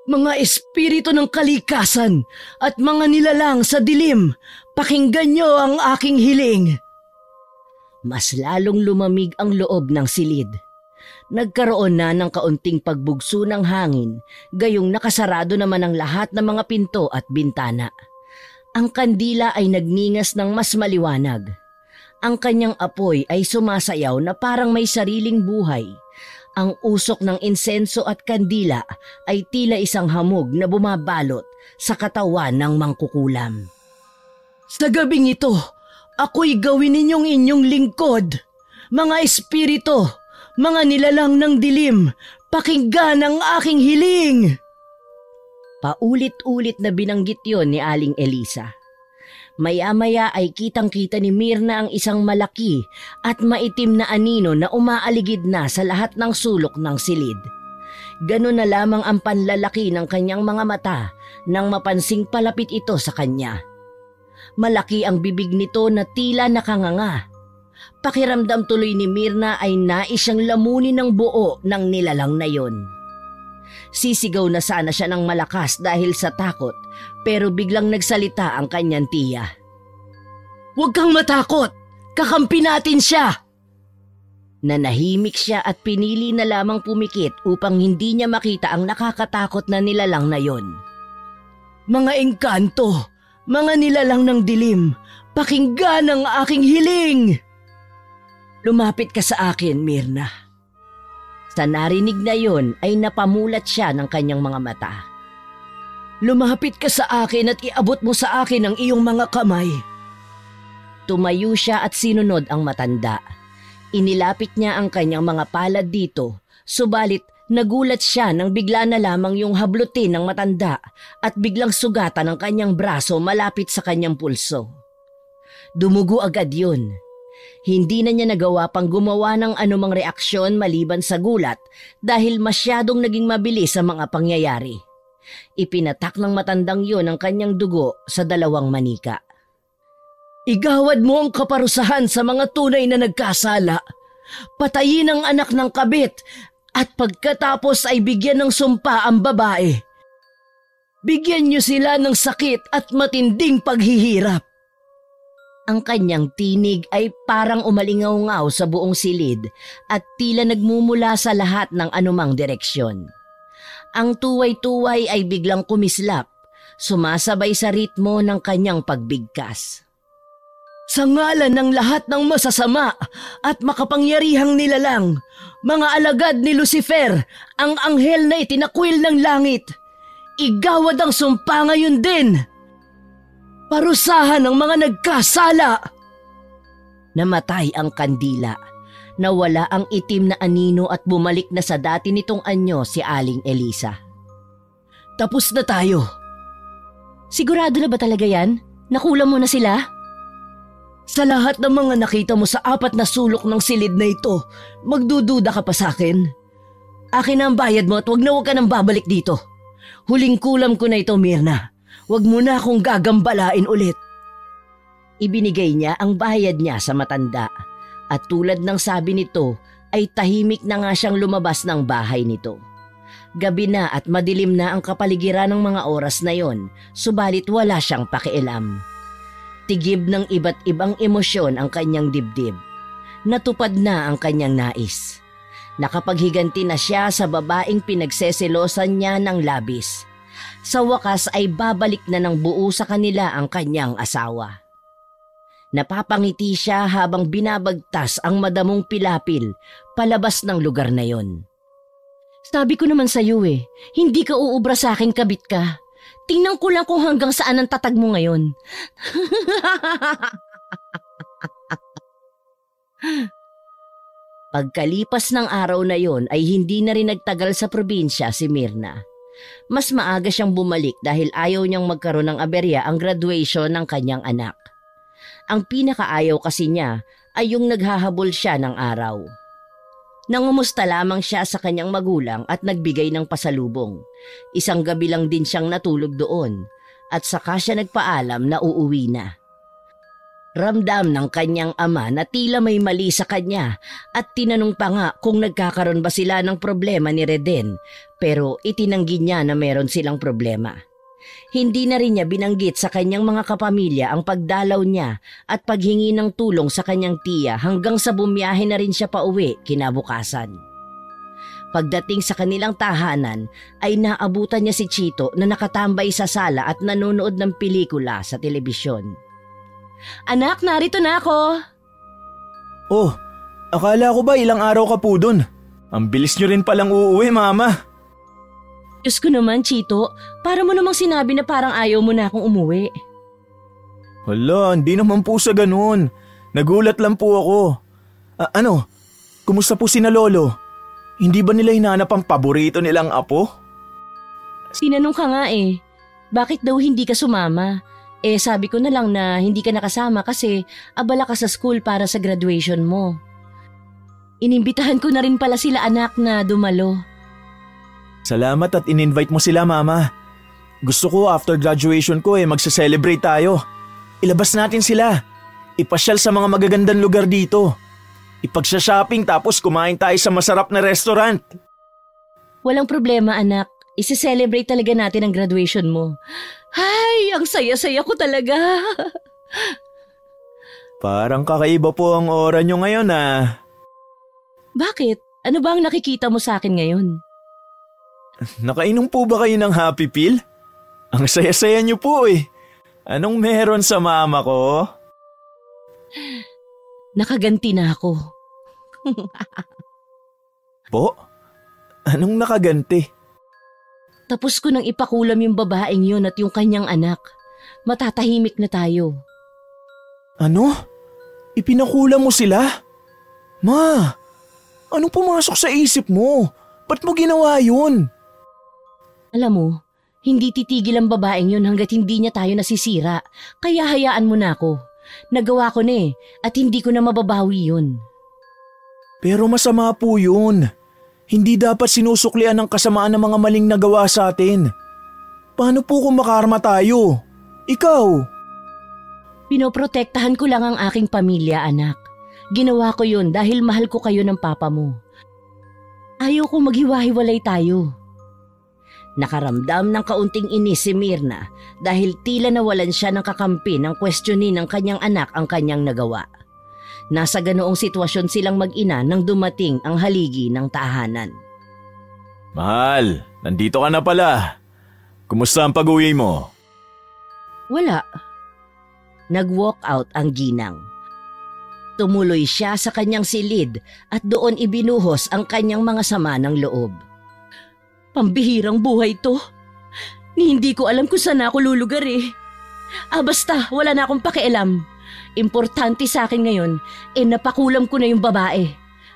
Mga espiritu ng kalikasan at mga nilalang sa dilim, pakinggan niyo ang aking hiling. Mas lalong lumamig ang loob ng silid. Nagkaroon na ng kaunting pagbugso ng hangin, gayong nakasarado naman ang lahat ng mga pinto at bintana. Ang kandila ay nagningas ng mas maliwanag. Ang kanyang apoy ay sumasayaw na parang may sariling buhay. Ang usok ng insenso at kandila ay tila isang hamog na bumabalot sa katawan ng mangkukulam. Sa gabing ito, ako'y gawin ninyong inyong lingkod. Mga espiritu, mga nilalang ng dilim, pakinggan ang aking hiling. Paulit-ulit na binanggit yon ni Aling Elisa. Maya-maya ay kitang-kita ni Myrna ang isang malaki at maitim na anino na umaaligid na sa lahat ng sulok ng silid. Ganon na lamang ang panlalaki ng kanyang mga mata nang mapansing palapit ito sa kanya. Malaki ang bibig nito na tila nakanganga. Pakiramdam tuloy ni Myrna ay nais siyang lamunin ng buo ng nilalang na yon. Sisigaw na sana siya ng malakas dahil sa takot, pero biglang nagsalita ang kanyang tiya. "Huwag kang matakot! Kakampi natin siya!" Nanahimik siya at pinili na lamang pumikit upang hindi niya makita ang nakakatakot na nilalang na yon. "Mga engkanto, mga nilalang ng dilim, pakinggan ang aking hiling!" "Lumapit ka sa akin, Myrna." Sa narinig na yon ay napamulat siya ng kanyang mga mata. "Lumapit ka sa akin at iabot mo sa akin ang iyong mga kamay." Tumayo siya at sinunod ang matanda. Inilapit niya ang kanyang mga palad dito, subalit nagulat siya nang bigla na lamang yung hablutin ng matanda at biglang sugatan ang kanyang braso malapit sa kanyang pulso. Dumugo agad yun. Hindi na niya nagawa pang gumawa ng anumang reaksyon maliban sa gulat dahil masyadong naging mabilis ang mga pangyayari. Ipinatak ng matandang yun ang kanyang dugo sa dalawang manika. "Igawad mo ang kaparusahan sa mga tunay na nagkasala. Patayin ang anak ng kabit at pagkatapos ay bigyan ng sumpa ang babae. Bigyan niyo sila ng sakit at matinding paghihirap." Ang kanyang tinig ay parang umalingaw-ngaw sa buong silid at tila nagmumula sa lahat ng anumang direksyon. Ang tuway-tuway ay biglang kumislap, sumasabay sa ritmo ng kanyang pagbigkas. "Sa ngalan ng lahat ng masasama at makapangyarihang nilalang, mga alagad ni Lucifer, ang anghel na itinakwil ng langit, igawad ang sumpa ngayon din! Parusahan ang mga nagkasala!" Namatay ang kandila. Nawala ang itim na anino at bumalik na sa dati nitong anyo si Aling Elisa. "Tapos na tayo." "Sigurado na ba talaga yan? Nakulam mo na sila?" "Sa lahat ng mga nakita mo sa 4 na sulok ng silid na ito, magdududa ka pa sa akin? Akin na ang bayad mo at huwag ka nang babalik dito. Huling kulam ko na ito, Myrna. Huwag mo na akong gagambalain ulit." Ibinigay niya ang bayad niya sa matanda at tulad ng sabi nito ay tahimik na nga siyang lumabas ng bahay nito. Gabi na at madilim na ang kapaligiran ng mga oras na yon, subalit wala siyang pakialam. Tigib ng iba't ibang emosyon ang kanyang dibdib. Natupad na ang kanyang nais. Nakapaghiganti na siya sa babaeng pinagseselosan niya ng labis. Sa wakas ay babalik na ng buo sa kanila ang kanyang asawa. Napapangiti siya habang binabagtas ang madamong pilapil palabas ng lugar na yon. "Sabi ko naman sa iyo hindi ka uubra sa akin, kabit ka. Tingnan ko lang kung hanggang saan ang tatag mo ngayon." Pagkalipas ng araw na yon ay hindi na rin nagtagal sa probinsya si Myrna. Mas maaga siyang bumalik dahil ayaw niyang magkaroon ng aberya ang graduation ng kanyang anak. Ang pinakaayaw kasi niya ay yung naghahabol siya ng araw. Nangumusta lamang siya sa kanyang magulang at nagbigay ng pasalubong. Isang gabi lang din siyang natulog doon at saka siya nagpaalam na uuwi na. Ramdam ng kanyang ama na tila may mali sa kanya at tinanong pa nga kung nagkakaroon ba sila ng problema ni Reden, pero itinanggi niya na meron silang problema. Hindi na rin niya binanggit sa kanyang mga kapamilya ang pagdalaw niya at paghingi ng tulong sa kanyang tiya hanggang sa bumiyahe na rin siya pauwi kinabukasan. Pagdating sa kanilang tahanan ay naabutan niya si Chito na nakatambay sa sala at nanonood ng pelikula sa telebisyon. Anak, narito na ako. Oh, akala ko ba ilang araw ka po dun? Ang bilis nyo rin palang uuwi, Mama. Diyos ko naman, Chito. Para mo namang sinabi na parang ayaw mo na akong umuwi. Hala, hindi naman po sa ganun. Nagulat lang po ako. Ano? Kumusta po sina Lolo? Hindi ba nila hinanap ang paborito nilang apo? Tinanong ka nga eh. Bakit daw hindi ka sumama? Sabi ko na lang na hindi ka nakasama kasi abala ka sa school para sa graduation mo. Inimbitahan ko na rin pala sila anak na dumalo. Salamat at in-invite mo sila, Mama. Gusto ko after graduation ko magse-celebrate tayo. Ilabas natin sila. Ipasyal sa mga magagandang lugar dito. Ipagsha-shopping tapos kumain tayo sa masarap na restaurant. Walang problema, anak. Isi-celebrate talaga natin ang graduation mo. Ay, ang saya-saya ko talaga. Parang kakaiba po ang aura nyo ngayon Bakit? Ano ba ang nakikita mo sa akin ngayon? Nakainom po ba kayo ng Happy Pill? Ang saya-saya nyo po Anong meron sa mama ko? Nakaganti na ako. Po? Anong nakaganti? Tapos ko nang ipakulam yung babaeng yun at yung kanyang anak. Matatahimik na tayo. Ano? Ipinakulam mo sila? Ma, anong pumasok sa isip mo? Ba't mo ginawa yun? Alam mo, hindi titigil ang babaeng yun hanggat hindi niya tayo nasisira. Kaya hayaan mo na ako. Nagawa ko na at hindi ko na mababawi yun. Pero masama po yun. Hindi dapat sinusuklian ng kasamaan ng mga maling nagawa sa atin. Paano po kung makarma tayo? Ikaw? Pinoprotektahan ko lang ang aking pamilya, anak. Ginawa ko yun dahil mahal ko kayo ng papa mo. Ayaw kong maghiwa-hiwalay tayo. Nakaramdam ng kaunting inis si Myrna dahil tila nawalan siya ng kakampi ng questionin ng kanyang anak ang kanyang nagawa. Nasa ganoong sitwasyon silang mag-ina nang dumating ang haligi ng tahanan. Mahal, nandito ka na pala. Kumusta ang pag-uwi mo? Wala. Nag-walk out ang ginang. Tumuloy siya sa kanyang silid at doon ibinuhos ang kanyang mga sama ng loob. Pambihirang buhay to. Hindi ko alam kung saan ako lulugar Basta, wala na akong pakialam. Importante sa akin ngayon, napakulam ko na yung babae.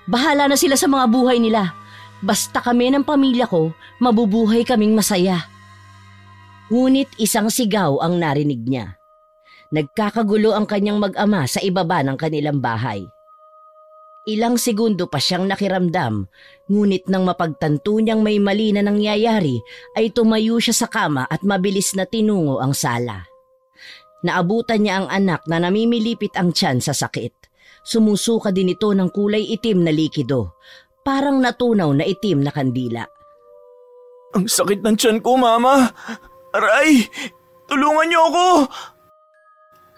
Bahala na sila sa mga buhay nila. Basta kami ng pamilya ko, mabubuhay kaming masaya. Ngunit isang sigaw ang narinig niya. Nagkakagulo ang kanyang mag-ama sa ibaba ng kanilang bahay. Ilang segundo pa siyang nakiramdam, ngunit nang mapagtanto niyang may mali na nangyayari, ay tumayo siya sa kama at mabilis na tinungo ang sala. Naabutan niya ang anak na namimilipit ang tiyan sa sakit. Sumusuka din ito ng kulay itim na likido, parang natunaw na itim na kandila. Ang sakit ng tiyan ko, Mama! Aray! Tulungan niyo ako!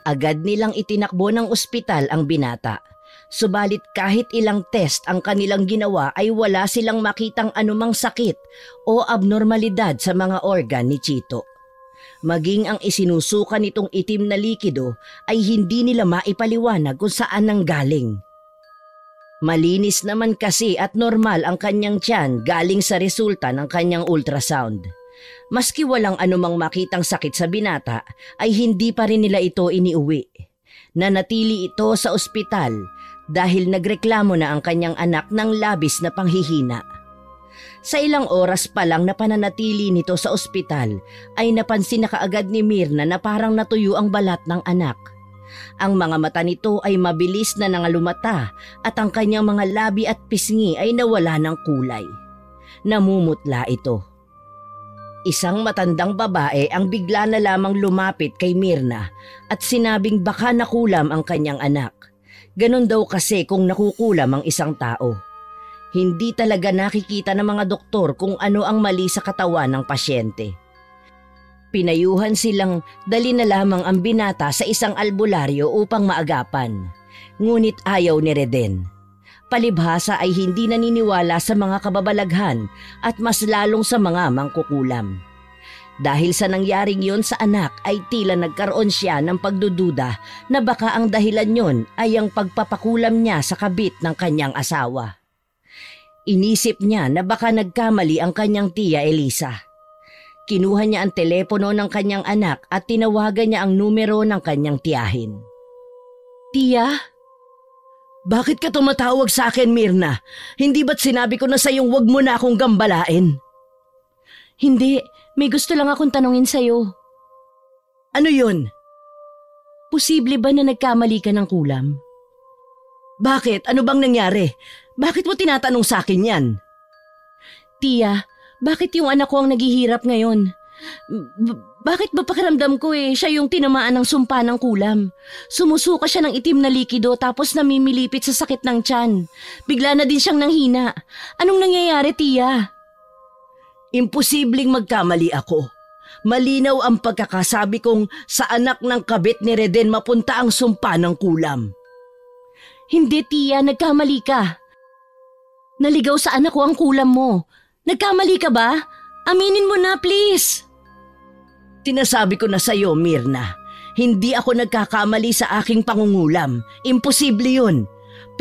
Agad nilang itinakbo ng ospital ang binata. Subalit kahit ilang test ang kanilang ginawa ay wala silang makitang anumang sakit o abnormalidad sa mga organ ni Chito. Maging ang isinusuka nitong itim na likido ay hindi nila maipaliwanag kung saan nanggaling. Malinis naman kasi at normal ang kanyang tiyan galing sa resulta ng kanyang ultrasound. Maski walang anumang makitang sakit sa binata ay hindi pa rin nila ito iniuwi. Nanatili ito sa ospital dahil nagreklamo na ang kanyang anak ng labis na panghihina. Sa ilang oras pa lang na pananatili nito sa ospital ay napansin na kaagad ni Mirna na parang natuyo ang balat ng anak. Ang mga mata nito ay mabilis na nangalumata at ang kanyang mga labi at pisngi ay nawala ng kulay. Namumutla ito. Isang matandang babae ang bigla na lamang lumapit kay Mirna at sinabing baka nakulam ang kanyang anak. Ganon daw kasi kung nakukulam ang isang tao. Hindi talaga nakikita ng mga doktor kung ano ang mali sa katawan ng pasyente. Pinayuhan silang dali na lamang ang binata sa isang albularyo upang maagapan. Ngunit ayaw ni Reden. Palibhasa ay hindi naniniwala sa mga kababalaghan at mas lalong sa mga mangkukulam. Dahil sa nangyaring yon sa anak ay tila nagkaroon siya ng pagdududa na baka ang dahilan yon ay ang pagpapakulam niya sa kabit ng kanyang asawa. Inisip niya na baka nagkamali ang kanyang tiya Elisa. Kinuha niya ang telepono ng kanyang anak at tinawagan niya ang numero ng kanyang tiyahin. "Tiya? Bakit ka tumatawag sa akin, Mirna? Hindi ba't sinabi ko na sa'yong wag mo na akong gambalain?" "Hindi, may gusto lang akong tanungin sa'yo." "Ano yun?" "Posible ba na nagkamali ka ng kulam?" "Bakit? Ano bang nangyari? Bakit mo tinatanong sa akin yan?" "Tiya, bakit yung anak ko ang naghihirap ngayon? Bakit ba pakiramdam ko siya yung tinamaan ng sumpa ng kulam? Sumusuka siya ng itim na likido tapos namimilipit sa sakit ng tiyan. Bigla na din siyang nanghina. Anong nangyayari, tiya?" "Imposibleng magkamali ako. Malinaw ang pagkakasabi kong sa anak ng kabit ni Reden mapunta ang sumpa ng kulam." "Hindi, tiya, nagkamali ka. Naligaw sa anak ko ang kulam mo. Nagkamali ka ba? Aminin mo na, please." "Sinasabi ko na sa'yo, Mirna. Hindi ako nagkakamali sa aking pangungulam. Imposible yun.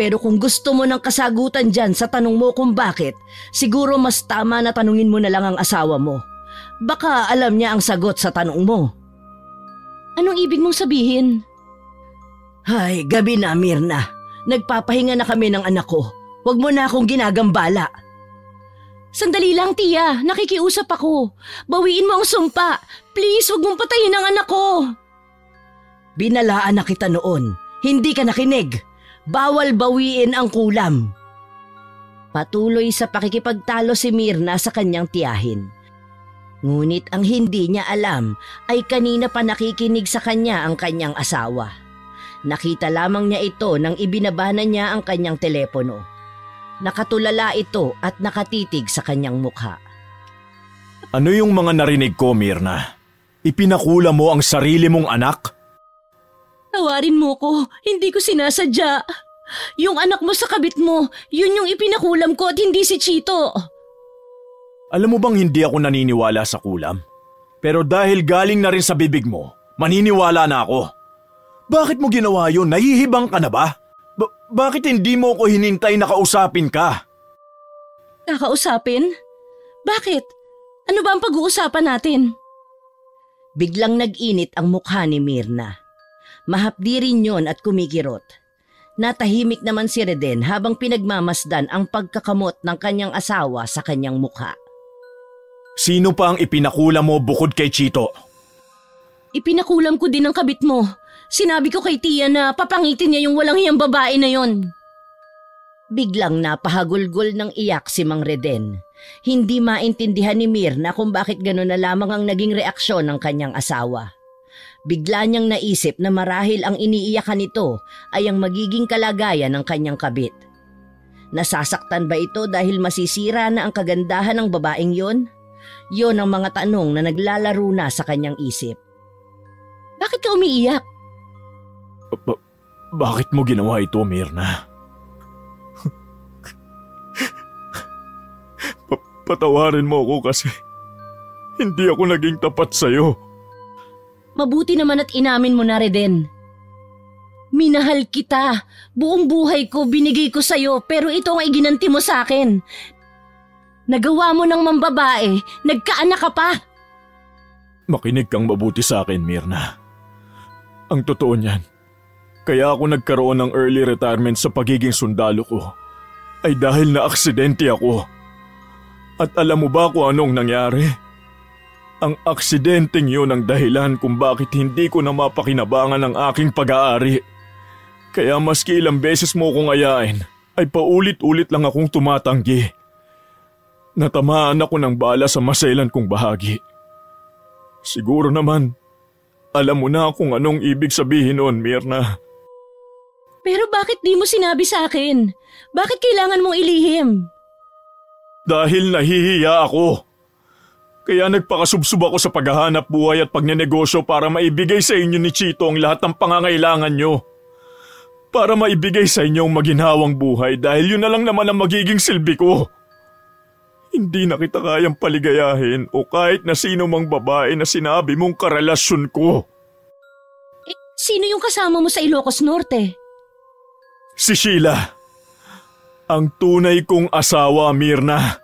Pero kung gusto mo ng kasagutan dyan sa tanong mo kung bakit, siguro mas tama na tanungin mo na lang ang asawa mo. Baka alam niya ang sagot sa tanong mo." "Anong ibig mong sabihin?" "Ay, gabi na, Mirna. Nagpapahinga na kami ng anak ko. Huwag mo na akong ginagambala." "Sandali lang, tiya. Nakikiusap ako. Bawiin mo ang sumpa. Please, huwag mong patayin ang anak ko." "Binalaan na kita noon. Hindi ka nakinig. Bawal bawiin ang kulam." Patuloy sa pakikipagtalo si Mirna sa kanyang tiyahin. Ngunit ang hindi niya alam ay kanina pa nakikinig sa kanya ang kanyang asawa. Nakita lamang niya ito nang ibinabana niya ang kanyang telepono. Nakatulala ito at nakatitig sa kanyang mukha. "Ano yung mga narinig ko, Mirna? Ipinakula mo ang sarili mong anak?" "Tawarin mo ko. Hindi ko sinasadya. Yung anak mo sa kabit mo, yun yung ipinakulam ko at hindi si Chito." "Alam mo bang hindi ako naniniwala sa kulam? Pero dahil galing na rin sa bibig mo, maniniwala na ako. Bakit mo ginawa yun? Nahihibang ka na ba? Bakit hindi mo ko hinintay na kausapin ka?" "Kakausapin? Bakit? Ano ba ang pag-uusapan natin?" Biglang nag-init ang mukha ni Mirna. Mahapdi rin yon at kumikirot. Natahimik naman si Reden habang pinagmamasdan ang pagkakamot ng kanyang asawa sa kanyang mukha. "Sino pa ang ipinakula mo bukod kay Chito?" "Ipinakulam ko din ang kabit mo. Sinabi ko kay tiya na papangitin niya yung walang hiyang babae na yon." Biglang napahagulgol ng iyak si Mang Reden. Hindi maintindihan ni Mirna kung bakit gano'n na lamang ang naging reaksyon ng kanyang asawa. Bigla niyang naisip na marahil ang iniiyakan nito ay ang magiging kalagayan ng kanyang kabit. Nasasaktan ba ito dahil masisira na ang kagandahan ng babaeng yon? Yon ang mga tanong na naglalaro na sa kanyang isip. "Bakit ka umiiyak?" Bakit mo ginawa ito, Mirna? Patawarin mo ako kasi hindi ako naging tapat sa'yo." "Mabuti naman at inamin mo na, Reden. Minahal kita. Buong buhay ko binigay ko sa'yo pero ito ang iginanti mo sa akin. Nagawa mo ng mambabae, nagkaanak ka pa." Makinig kang mabuti sa akin, Mirna. Ang totoo niyan, kaya ako nagkaroon ng early retirement sa pagiging sundalo ko ay dahil na aksidente ako. At alam mo ba kung anong nangyari? Ang aksidenteng yun ang dahilan kung bakit hindi ko na mapakinabangan ang aking pag-aari. Kaya maski ilang beses mo kong ayain, ay paulit-ulit lang akong tumatanggi. Natamaan ako ng bala sa masailan kong bahagi. Siguro naman, alam mo na kung anong ibig sabihin noon, Myrna. Pero bakit di mo sinabi sa akin? Bakit kailangan mong ilihim? Dahil nahihiya ako. Kaya nagpakasubsob ako sa paghahanap buhay at pagnenegosyo para maibigay sa inyo ni Chito ang lahat ng pangangailangan nyo. Para maibigay sa inyo ang maginhawang buhay dahil yun na lang naman ang magiging silbi ko. Hindi na kita kayang paligayahin o kahit na sino mang babae na sinabi mong karelasyon ko. Sino yung kasama mo sa Ilocos Norte? Si Sheila. Ang tunay kong asawa, Myrna.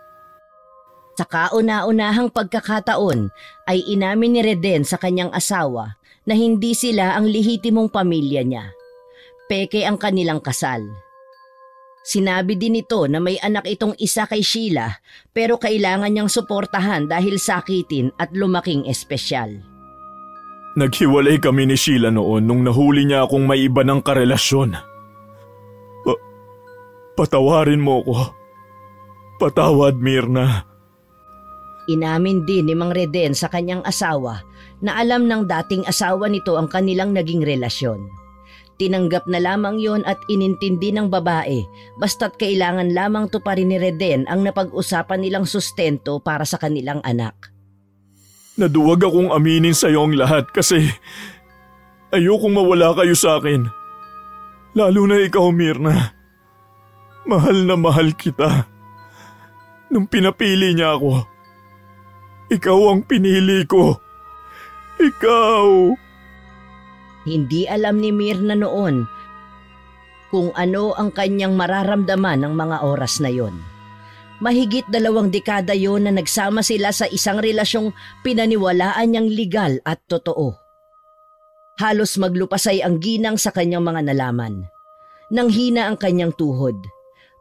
Sa kauna-unahang pagkakataon ay inamin ni Reden sa kanyang asawa na hindi sila ang lehitimong pamilya niya. Peke ang kanilang kasal. Sinabi din ito na may anak itong isa kay Sheila pero kailangan niyang suportahan dahil sakitin at lumaking espesyal. Naghiwalay kami ni Sheila noon nung nahuli niya akong may iba ng karelasyon. Patawarin mo ko. Patawad, Myrna. Inamin din ni Mang Reden sa kanyang asawa na alam ng dating asawa nito ang kanilang naging relasyon. Tinanggap na lamang yon at inintindi ng babae basta't kailangan lamang tuparin ni Reden ang napag-usapan nilang sustento para sa kanilang anak. Naduwag akong aminin sa iyo ang lahat kasi ayokong mawala kayo sa akin. Lalo na ikaw, Myrna. Mahal na mahal kita. Nung pinapili niya ako, ikaw ang pinili ko. Ikaw! Hindi alam ni Myrna noon kung ano ang kanyang mararamdaman ng mga oras na yon. Mahigit 2 dekada yon na nagsama sila sa isang relasyong pinaniwalaan niyang legal at totoo. Halos maglupasay ang ginang sa kanyang mga nalaman. Nanghina ang kanyang tuhod.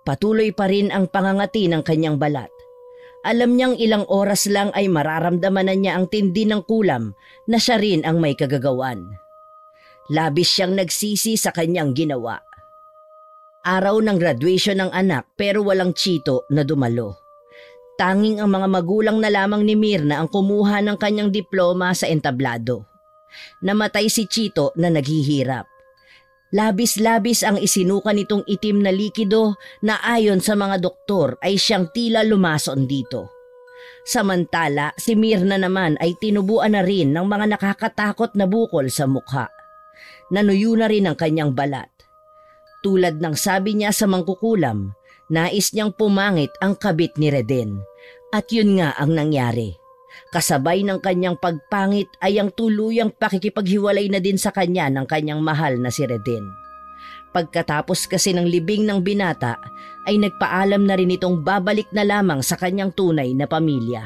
Patuloy pa rin ang pangangati ng kanyang balat. Alam niyang ilang oras lang ay mararamdaman na niya ang tindi ng kulam na siya rin ang may kagagawan. Labis siyang nagsisi sa kanyang ginawa. Araw ng graduation ng anak pero walang Chito na dumalo. Tanging ang mga magulang na lamang ni Myrna ang kumuha ng kanyang diploma sa entablado. Namatay si Chito na naghihirap. Labis-labis ang isinuka nitong itim na likido na ayon sa mga doktor ay siyang tila lumason dito. Samantala, si Myrna naman ay tinubuan na rin ng mga nakakatakot na bukol sa mukha. Nanuyo na rin ang kanyang balat. Tulad ng sabi niya sa mangkukulam, nais niyang pumangit ang kabit ni Reden. At yun nga ang nangyari. Kasabay ng kanyang pagpangit ay ang tuluyang pakikipaghiwalay na din sa kanya ng kanyang mahal na si Reden. Pagkatapos kasi ng libing ng binata ay nagpaalam na rin itong babalik na lamang sa kanyang tunay na pamilya.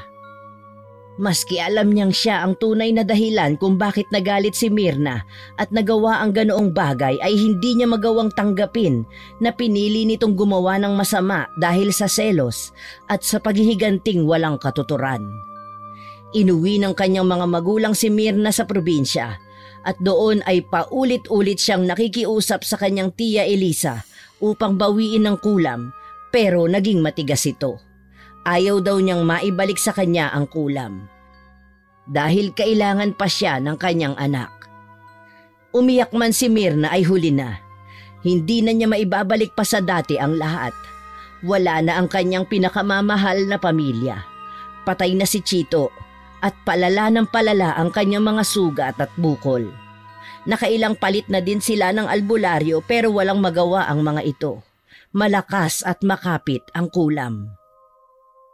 Maski alam niyang siya ang tunay na dahilan kung bakit nagalit si Myrna at nagawa ang ganoong bagay ay hindi niya magawang tanggapin na pinili nitong gumawa ng masama dahil sa selos at sa paghihiganting walang katuturan. Inuwi ng kanyang mga magulang si Myrna sa probinsya at doon ay paulit-ulit siyang nakikiusap sa kanyang tiya Elisa upang bawiin ng kulam pero naging matigas ito. Ayaw daw niyang maibalik sa kanya ang kulam. Dahil kailangan pa siya ng kanyang anak. Umiyak man si Myrna ay huli na. Hindi na niya maibabalik pa sa dati ang lahat. Wala na ang kanyang pinakamamahal na pamilya. Patay na si Chito at palala ng palala ang kanyang mga sugat at bukol. Nakailang palit na din sila ng albularyo pero walang magawa ang mga ito. Malakas at makapit ang kulam.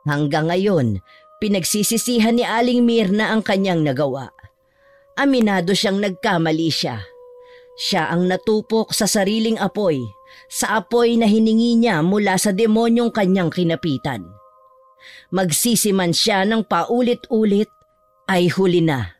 Hanggang ngayon, pinagsisisihan ni Aling Myrna ang kanyang nagawa. Aminado siyang nagkamali siya. Siya ang natupok sa sariling apoy, sa apoy na hiningi niya mula sa demonyong kanyang kinapitan. Magsisiman siya ng paulit-ulit ay huli na.